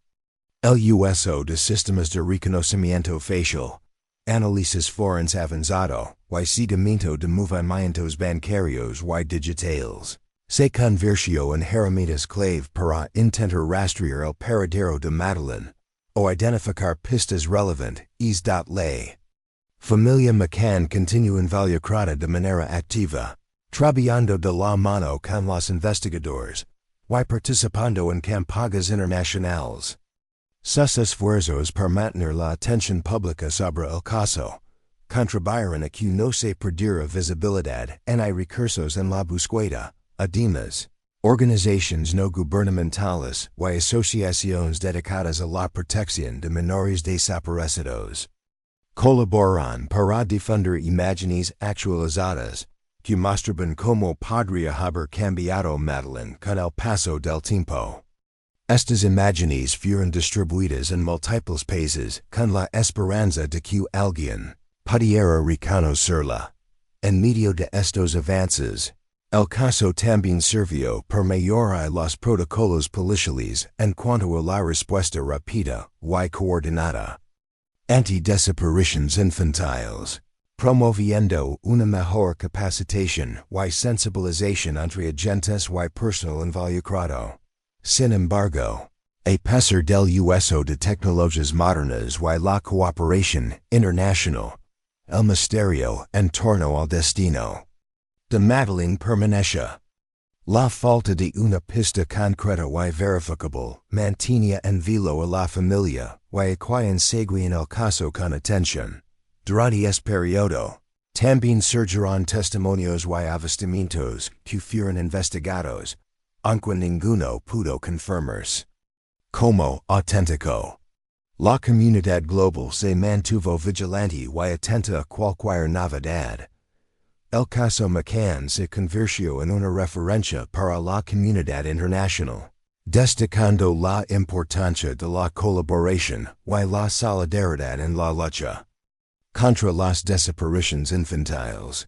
El uso de sistemas de reconocimiento facial, análisis forense avanzado, y seguimiento de movimientos bancarios y digitales, se convirtió en herramientas clave para intentar rastrear el paradero de Madeleine, o identificar pistas relevantes. La familia McCann continúa involucrada de manera activa, trabajando de la mano con los investigadores, y participando en campañas internacionales. Sus esfuerzos para mantener la atención pública sobre el caso contribuyeron a que no se perdiera visibilidad en hay recursos en la búsqueda. Además, organizaciones no gubernamentales y asociaciones dedicadas a la protección de menores desaparecidos colaboran para difundir imágenes actualizadas que mostraban cómo podría haber cambiado Madeleine con el paso del tiempo. Estas imágenes fueron distribuidas en múltiples países con la esperanza de que alguien pudiera reconocerla. En medio de estos avances, el caso también sirvió para mejorar los protocolos policiales en cuanto a la respuesta rápida y coordinada ante desapariciones infantiles, promoviendo una mejor capacitación y sensibilización entre agentes y personal involucrado. Sin embargo, a pesar del uso de tecnologías modernas y la cooperación internacional, el misterio en torno al destino de Madeleine permanece. La falta de una pista concreta y verificable mantenía en vilo a la familia y a quien seguían el caso con atención. Durante este periodo, también surgieron testimonios y avistamientos que fueron investigados, aunque ninguno pudo confirmarse como auténtico. La comunidad global se mantuvo vigilante y atenta a cualquier novedad. El caso McCann se convirtió en una referencia para la comunidad internacional, destacando la importancia de la colaboración y la solidaridad en la lucha contra las desapariciones infantiles.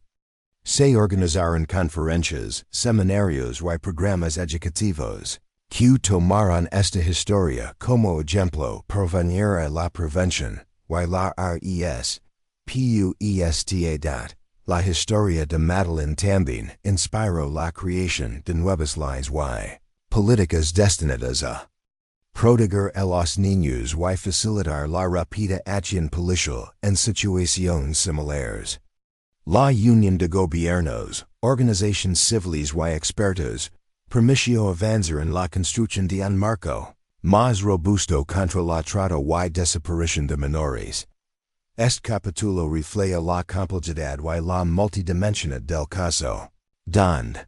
Se organizaron conferencias, seminarios y programas educativos que tomaron esta historia como ejemplo para venir a la prevención y la respuesta. La historia de Madeleine también inspiró la creación de nuevas leyes y políticas destinadas a proteger a los niños y facilitar la rápida acción policial en situaciones similares. La Unión de Gobiernos, organizaciones civiles y expertos, permitió avanzar en la construcción de un marco más robusto contra la trata y desaparición de menores. Este capítulo refleja la complejidad y la multidimensionalidad del caso, donde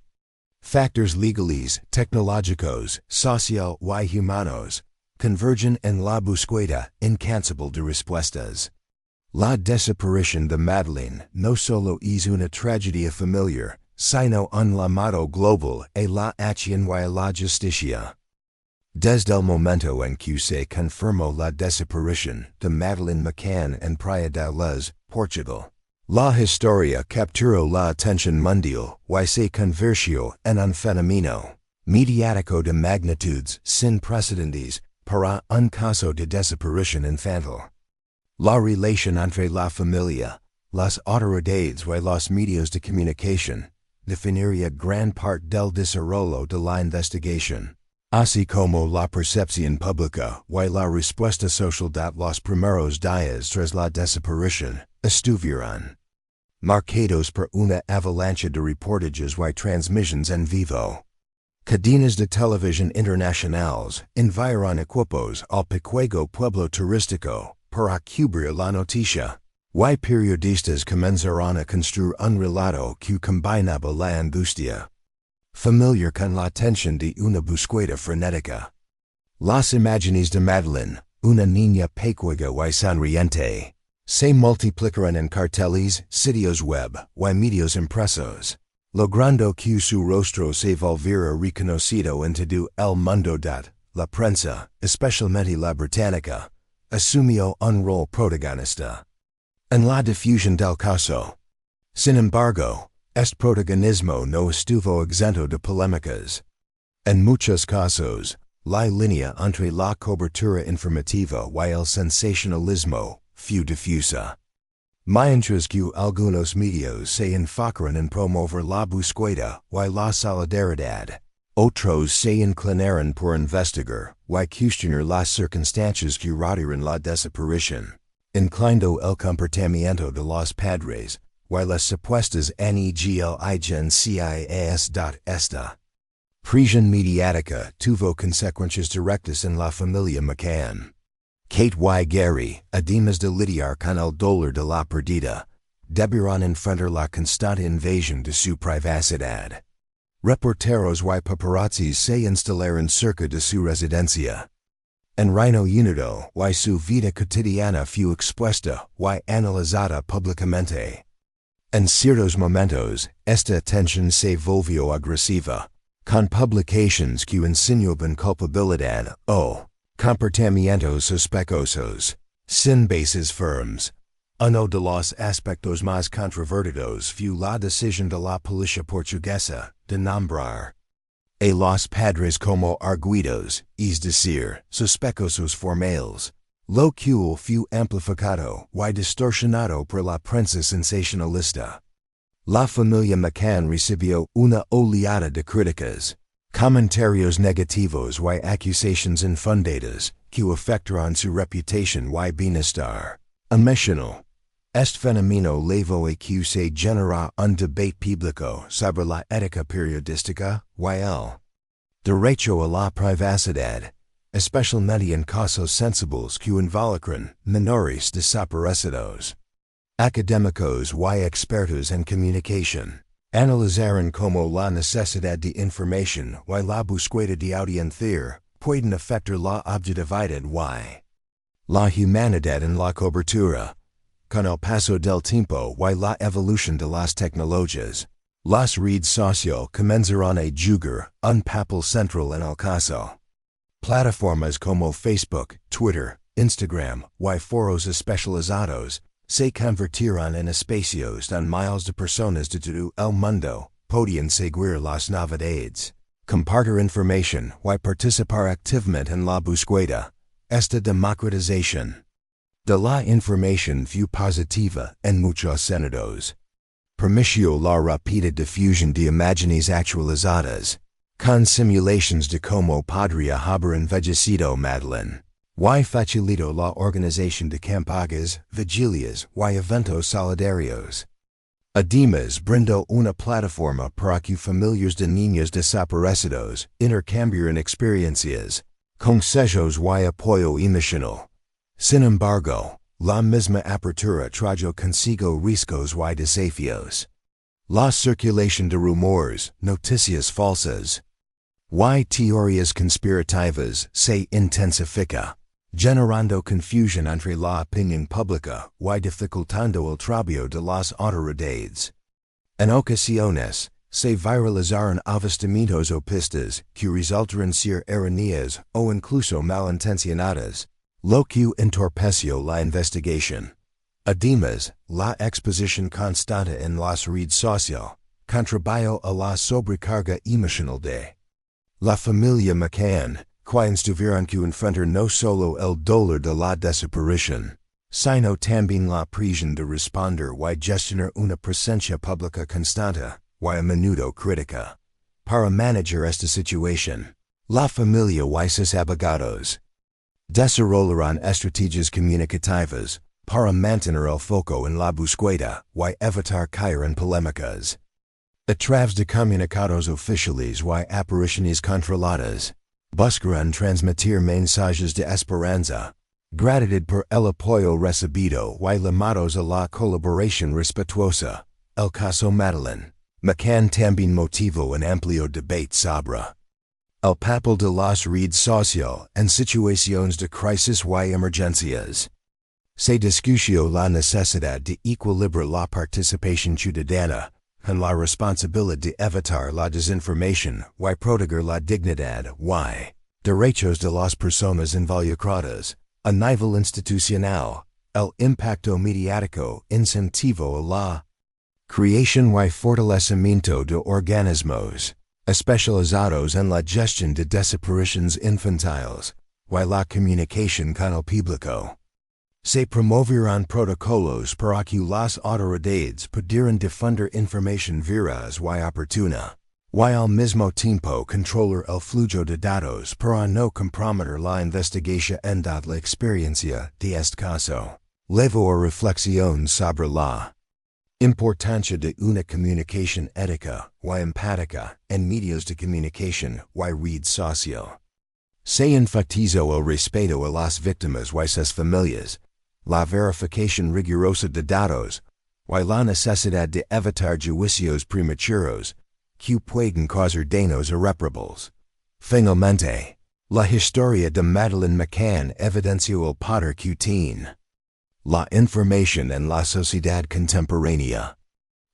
factores legales, tecnológicos, social y humanos convergen en la búsqueda incansable de respuestas. La desaparición de Madeleine no solo es una tragedia familiar, sino un llamado global a la acción y a la justicia. Desde el momento en que se confirmó la desaparición de Madeleine McCann en Praia de Luz, Portugal, la historia capturó la atención mundial y se convirtió en un fenómeno mediático de magnitudes sin precedentes para un caso de desaparición infantil. La relación entre la familia, las autoridades y los medios de comunicación definiría gran parte del desarrollo de la investigación. Así como la percepción pública y la respuesta social de los primeros días tras la desaparición estuvieron marcados por una avalancha de reportajes y transmisiones en vivo. Cadenas de televisión internacionales enviaron equipos al pequeño pueblo turístico para cubrir la noticia, y periodistas comenzaron a construir un relato que combinaba la angustia familiar con la tensión de una búsqueda frenética. Las imágenes de Madeleine, una niña pequeña y sonriente, se multiplicaron en carteles, sitios web y medios impresos, logrando que su rostro se volviera reconocido en todo el mundo. La prensa, especialmente la británica, asumió un rol protagonista en la difusión del caso. Sin embargo, este protagonismo no estuvo exento de polémicas. En muchos casos, la línea entre la cobertura informativa y el sensacionalismo fue difusa. Mientras que algunos medios se enfocaron en promover la búsqueda y la solidaridad, otros se inclinaron por investigar y cuestionar las circunstancias que rodearon la desaparición, inclinando el comportamiento de los padres y las supuestas negligencias. Esta presión mediática tuvo consecuencias directas en la familia McCann. Kate y Gary, además de lidiar con el dolor de la pérdida, debieron enfrentar la constante invasión de su privacidad. Reporteros y paparazzis se instalaron cerca de su residencia. En Reino Unido, y su vida cotidiana fue expuesta y analizada públicamente. En ciertos momentos, esta tensión se volvió agresiva, con publicaciones que insinuaban culpabilidad o comportamientos sospechosos, sin bases firmes. Uno de los aspectos más controvertidos fue la decisión de la policía portuguesa de nombrar a los padres como arguidos, es decir, sospechosos formales, lo cual fue amplificado y distorsionado por la prensa sensacionalista. La familia McCann recibió una oleada de críticas, comentarios negativos y acusaciones infundadas que afectaron su reputación y bienestar emocional. Este fenómeno llevó a que se generara un debate público sobre la ética periodística y el derecho a la privacidad, especialmente en casos sensibles que involucran menores desaparecidos. Académicos y expertos en comunicación analizaron cómo la necesidad de información y la búsqueda de audiencia pueden afectar la objetividad y la humanidad en la cobertura. Con el paso del tiempo y la evolución de las tecnologías, las redes sociales comenzaron a jugar un papel central en el caso. Plataformas como Facebook, Twitter, Instagram y foros especializados se convirtieron en espacios donde miles de personas de todo el mundo podían seguir las novedades, compartir información y participar activamente en la búsqueda. Esta democratización de la información fue positiva en muchos sentidos. Permitió la rápida difusión de imágenes actualizadas, con simulaciones de cómo podría haber envejecido Madeleine, y facilitó la organización de campañas, vigilias y eventos solidarios. Además, brindó una plataforma para que familias de niños desaparecidos intercambiaran experiencias, consejos y apoyo emocional. Sin embargo, la misma apertura trajo consigo riesgos y desafíos. La circulación de rumores, noticias falsas y teorías conspirativas se intensifica, generando confusión entre la opinión pública y dificultando el trabajo de las autoridades. En ocasiones, se viralizaron avistamientos o pistas que resultaron ser erróneas o incluso malintencionadas, lo que entorpeció la investigación. Además, la exposición constante en las redes sociales contribuyó a la sobrecarga emocional de la familia McCann, quienes tuvieron que enfrentar no solo el dolor de la desaparición, sino también la presión de responder y gestionar una presencia pública constante y a menudo crítica. Para manejar esta situación, La familia y sus abogados desarrollaron estrategias comunicativas para mantener el foco en la búsqueda y evitar caer en polémicas. A través de comunicados oficiales y apariciones controladas, buscarán transmitir mensajes de esperanza, gratitud por el apoyo recibido y llamados a la colaboración respetuosa. El caso Madeleine McCann también motivó un amplio debate sobre el papel de las redes sociales en situaciones de crisis y emergencias. Se discutió la necesidad de equilibrar la participación ciudadana con la responsabilidad de evitar la desinformación y proteger la dignidad y derechos de las personas involucradas. A nivel institucional, el impacto mediático incentivo a la creación y fortalecimiento de organismos especializados en la gestión de desapariciones infantiles y la comunicación con el público. Se promoverán protocolos para que las autoridades pudieran difundir información veraz y oportuna, y al mismo tiempo controlar el flujo de datos para no comprometer la investigación en la experiencia de este caso. Levo a reflexión sobre la importancia de una comunicación ética y empática en medios de comunicación y red social. Se enfatizó el respeto a las víctimas y sus familias, la verificación rigurosa de datos, y la necesidad de evitar juicios prematuros que pueden causar daños irreparables. Finalmente, la historia de Madeleine McCann evidenció el poder que tiene la información en la sociedad contemporánea.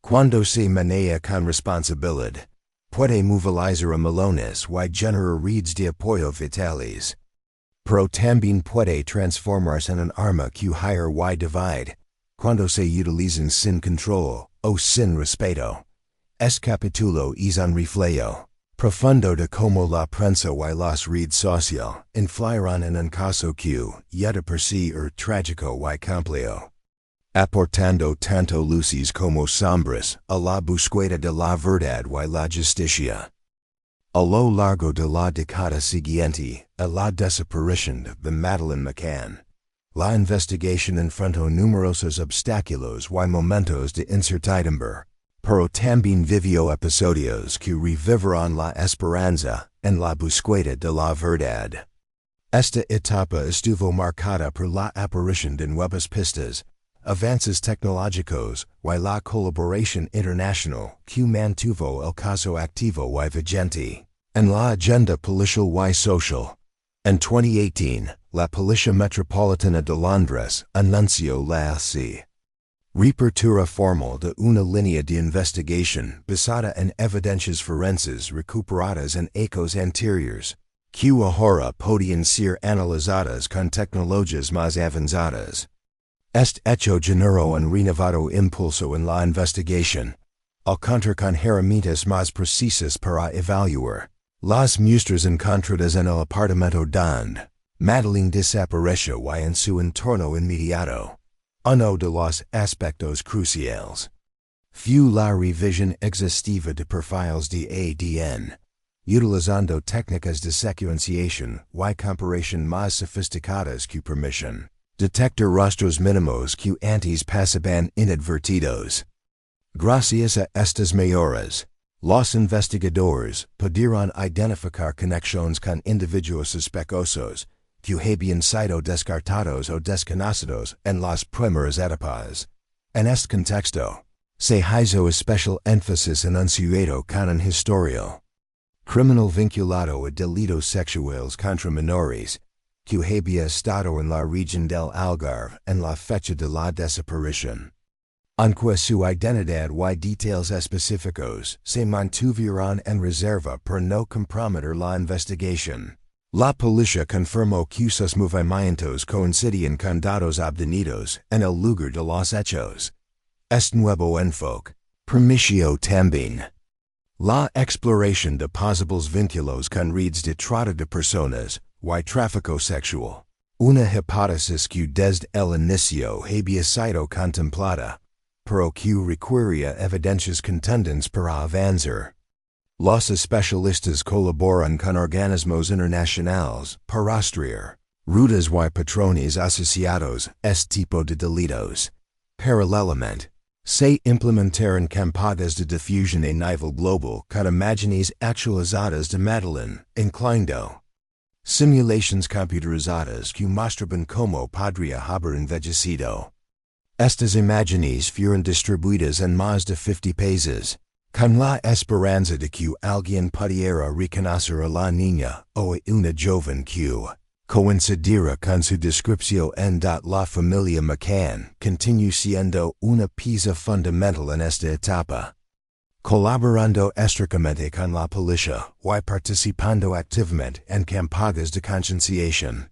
Cuando se maneja con responsabilidad, puede movilizar a millones y generar redes de apoyo vitales. Pero también puede transformarse en un arma que hire y divide, cuando se utilizan sin control o sin respeto. Este capítulo es un reflejo profundo de cómo la prensa y las redes sociales influirán en un caso que ya de por sí trágico y complejo, aportando tanto luces como sombras a la búsqueda de la verdad y la justicia. A lo largo de la década siguiente a la desaparición de Madeleine McCann, la investigación enfrentó numerosos obstáculos y momentos de incertidumbre, pero también vivió episodios que revivirán la esperanza en la búsqueda de la verdad. Esta etapa estuvo marcada por la aparición de nuevas pistas, avances tecnológicos y la colaboración internacional que mantuvo el caso activo y vigente en la agenda policial y social. En 2018, la Policía Metropolitana de Londres anunció la reapertura formal de una línea de investigación basada en evidencias forenses recuperadas en hechos anteriores, que ahora podían ser analizadas con tecnologías más avanzadas. Este hecho generó un renovado impulso en la investigación, al contar con herramientas más precisas para evaluar las muestras encontradas en el apartamento donde Madeleine desapareció y en su entorno inmediato. Uno de los aspectos cruciales fue la revisión exhaustiva de perfiles de ADN, utilizando técnicas de secuenciación y comparación más sofisticadas que permiten detectar rostros mínimos que antes pasaban inadvertidos. Gracias a estas mejoras, los investigadores pudieron identificar conexiones con individuos sospechosos que habían sido descartados o desconocidos en las primeras etapas. En este contexto, se hizo especial énfasis en un sujeto con un historial criminal vinculado a delitos sexuales contra menores, que había estado en la región del Algarve en la fecha de la desaparición. Aunque su identidad y detalles específicos se mantuvieron en reserva por no comprometer la investigación, la policía confirmó que sus movimientos coincidían con datos obtenidos en el lugar de los hechos. Este nuevo enfoque permitió también la exploración de posibles vínculos con redes de trata de personas y tráfico sexual, una hipótesis que desde el inicio había sido contemplada, pero que requería evidencias contundentes para avanzar. Los especialistas colaboran con organismos internacionales para rastrear rutas y patrones asociados este tipo de delitos. Paralelamente, se implementaron campañas de difusión a nivel global con imágenes actualizadas de Madeleine, incluyendo simulaciones computarizadas que mostraban cómo podría haber envejecido. Estas imágenes fueron distribuidas en más de 50 países, con la esperanza de que alguien pudiera reconocer a la niña o a una joven que coincidiera con su descripción. La familia McCann continúa siendo una pieza fundamental en esta etapa, colaborando estrechamente con la policía y participando activamente en campañas de concienciación.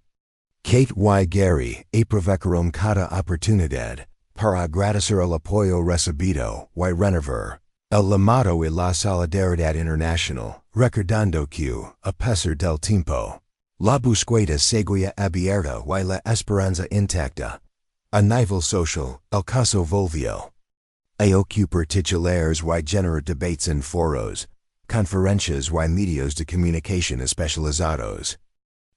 Kate y Gary aprovecharon cada oportunidad para agradecer el apoyo recibido y renovar el llamado y la solidaridad internacional, recordando que, a pesar del tiempo, la búsqueda seguía abierta y la esperanza intacta. A nivel social, el caso volvió a ocupar titulares y generar debates en foros, conferencias y medios de comunicación especializados.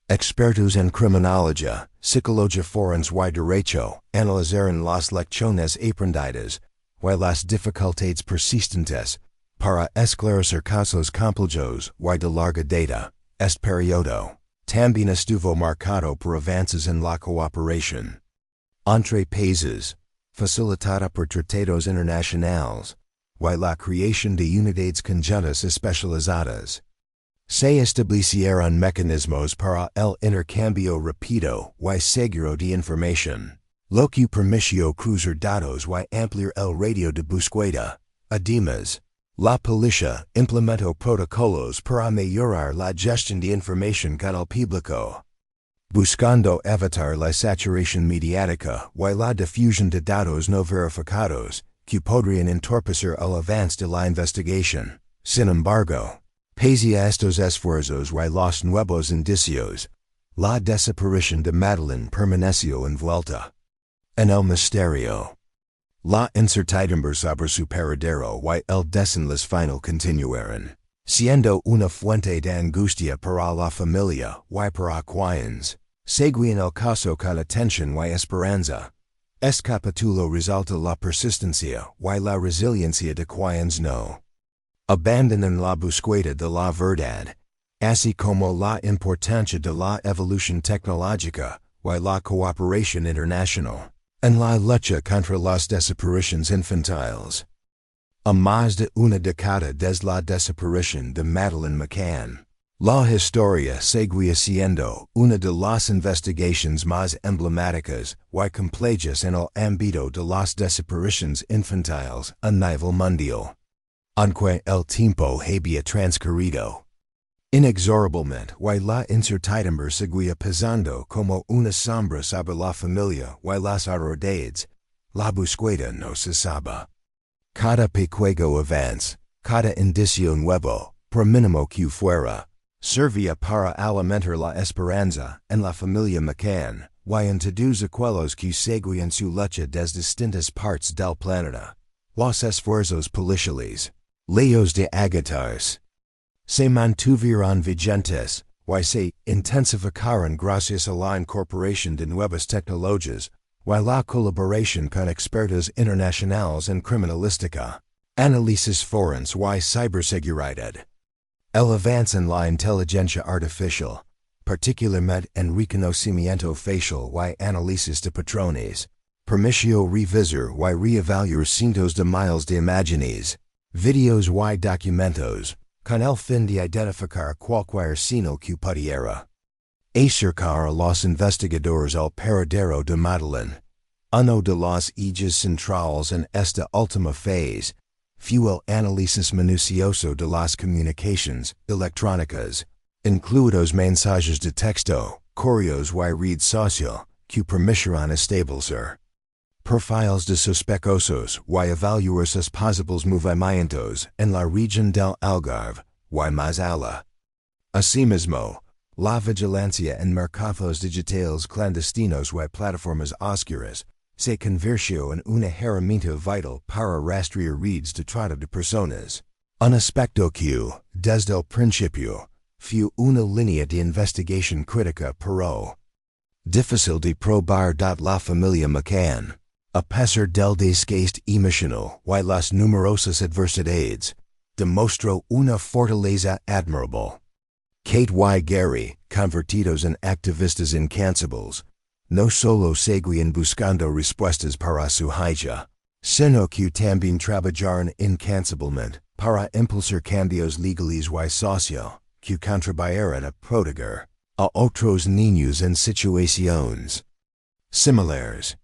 Expertos en criminología, psicología forense y derecho analizaron las lecciones aprendidas y las dificultades persistentes para esclarecer casos complejos y de larga data. Este periodo también estuvo marcado por avances en la cooperación entre países, facilitada por tratados internacionales, y la creación de unidades conjuntas especializadas. Se establecieron mecanismos para el intercambio rápido y seguro de información, lo que permitió cruzar datos y ampliar el radio de búsqueda. Además, la policía implementó protocolos para mejorar la gestión de información con el público, buscando evitar la saturación mediática y la difusión de datos no verificados que podrían entorpecer el avance de la investigación. Sin embargo, pese a estos esfuerzos y los nuevos indicios, la desaparición de Madeleine permaneció envuelta en el misterio. La incertidumbre sobre su paradero y el desenlace final continuaron, siendo una fuente de angustia para la familia y para quienes seguían el caso con atención y esperanza. Este capítulo resalta la persistencia y la resiliencia de quienes no abandonan la búsqueda de la verdad, así como la importancia de la evolución tecnológica y la cooperación internacional en la lucha contra las desapariciones infantiles. A más de una década desde la desaparición de Madeleine McCann, la historia seguía siendo una de las investigaciones más emblemáticas y complejas en el ámbito de las desapariciones infantiles a nivel mundial. Aunque el tiempo había transcurrido inexorablemente y la incertidumbre seguía pesando como una sombra sobre la familia y las autoridades, la búsqueda no cesaba. Cada pequeño avance, cada indicio nuevo, por mínimo que fuera, servía para alimentar la esperanza en la familia McCann y en todos aquellos que seguían su lucha desde distintas partes del planeta. Los esfuerzos policiales, lejos de agotarse, se mantuvieron vigentes y se intensificaron gracias a la incorporación de nuevas tecnologías y la colaboración con expertos internacionales en criminalística, análisis forense y ciberseguridad. El avance en la inteligencia artificial, particularmente en reconocimiento facial y análisis de patrones, permitió revisar y reevaluar cientos de miles de imágenes, videos y documentos, con el fin de identificar cualquier señal que pudiera acercar a los investigadores al paradero de Madeleine. Uno de los ejes centrales en esta última fase fue el análisis minucioso de las comunicaciones electrónicas, incluidos mensajes de texto, correos y red social, que permitieron establecer perfiles de sospechosos y evaluar sus posibles movimientos en la región del Algarve y más allá. Asimismo, la vigilancia en mercados digitales clandestinos y plataformas oscuras se convirtió en una herramienta vital para rastrear redes de trata de personas. Un aspecto que, desde el principio, fue una línea de investigación crítica pero difícil de probar. La familia McCann, a pesar del desgaste emocional y las numerosas adversidades, demostró una fortaleza admirable. Kate y Gary, convertidos en activistas incansables, no solo seguían buscando respuestas para su hija, sino que también trabajaron incansablemente para impulsar cambios legales y sociales que contribuyeran a proteger a otros niños en situaciones similares.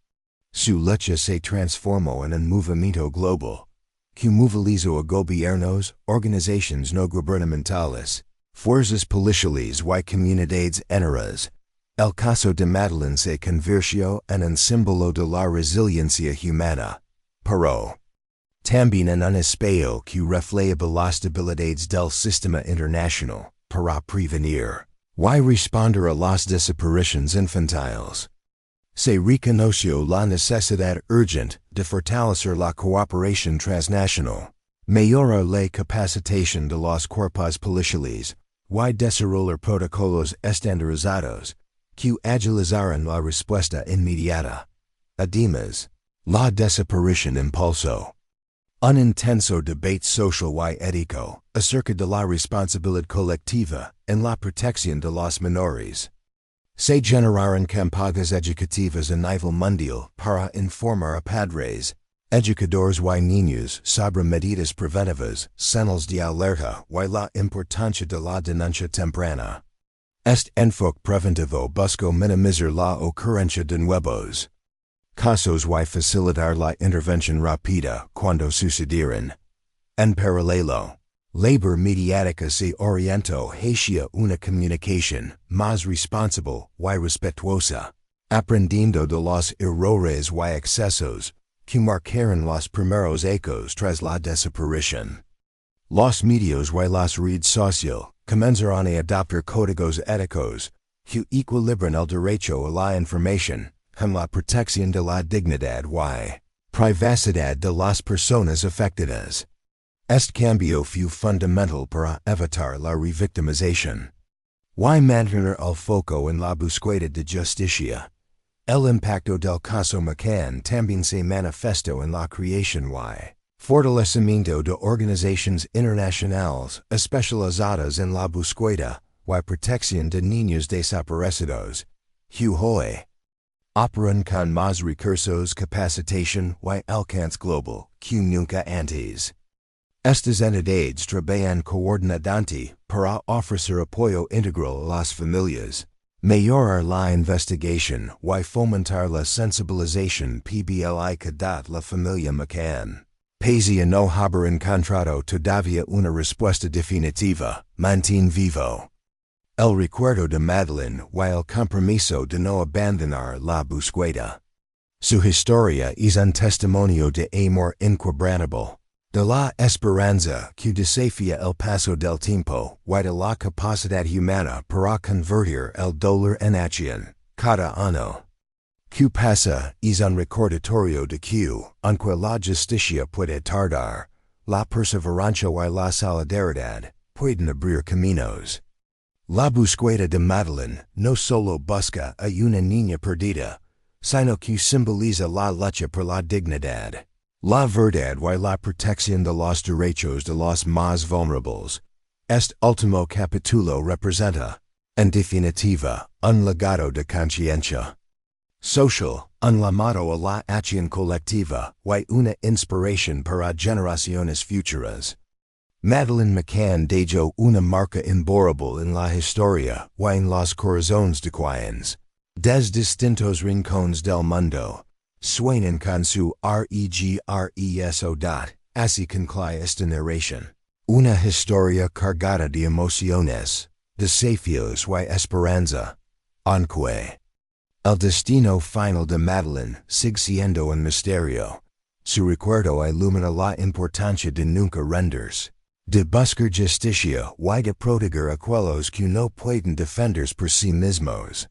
Su lucha se transformó en un movimiento global que movilizó a gobiernos, organizaciones no gubernamentales, fuerzas policiales y comunidades enteras. El caso de Madeleine se convirtió en un símbolo de la resiliencia humana, pero también en un espejo que refleja las debilidades del sistema internacional para prevenir y responder a las desapariciones infantiles. Se reconoció la necesidad urgente de fortalecer la cooperación transnacional, mejorar la capacitación de los cuerpos policiales y desarrollar protocolos estandarizados que agilizaran la respuesta inmediata. Además, la desaparición impulsó un intenso debate social y ético acerca de la responsabilidad colectiva en la protección de los menores. Se generaron campañas educativas a nivel mundial para informar a padres, educadores y niños sobre medidas preventivas, señales de alerta y la importancia de la denuncia temprana. Este enfoque preventivo buscó minimizar la ocurrencia de nuevos casos y facilitar la intervención rápida cuando sucedieran. En paralelo, labor mediática se orientó hacia una comunicación más responsable y respetuosa, aprendiendo de los errores y excesos que marcaron los primeros ecos tras la desaparición. Los medios y las redes sociales comenzaron a adoptar códigos éticos que equilibran el derecho a la información con la protección de la dignidad y privacidad de las personas afectadas. Este cambio fue fundamental para evitar la revictimización y mantener el foco en la búsqueda de justicia. El impacto del caso McCann también se manifestó en la creación y fortalecimiento de organizaciones internacionales especializadas en la búsqueda y protección de niños desaparecidos, que hoy operan con más recursos, capacitación y alcance global que nunca antes. Estas entidades trabajan coordinadamente para ofrecer apoyo integral a las familias, mejorar la investigación y fomentar la sensibilización pública. La familia McCann, pese a no haber encontrado todavía una respuesta definitiva, mantiene vivo el recuerdo de Madeleine y el compromiso de no abandonar la búsqueda. Su historia es un testimonio de amor inquebrantable, de la esperanza que desafía el paso del tiempo y de la capacidad humana para convertir el dolor en acción, cada año que pasa es un recordatorio de que, aunque la justicia puede tardar, la perseverancia y la solidaridad pueden abrir caminos. La búsqueda de Madeleine no solo busca a una niña perdida, sino que simboliza la lucha por la dignidad, la verdad y la protección de los derechos de los más vulnerables. Este último capítulo representa, en definitiva, un legado de conciencia social, un llamado a la acción colectiva y una inspiración para generaciones futuras. Madeleine McCann dejó una marca imborrable en la historia y en los corazones de quienes, desde distintos rincones del mundo, sueñan con su regreso. Así concluye esta narración. Una historia cargada de emociones, desafíos y esperanza. Aunque el destino final de Madeleine sigue siendo un misterio, su recuerdo ilumina la importancia de nunca rendirse, de buscar justicia y de proteger a aquellos que no pueden defenderse por sí mismos.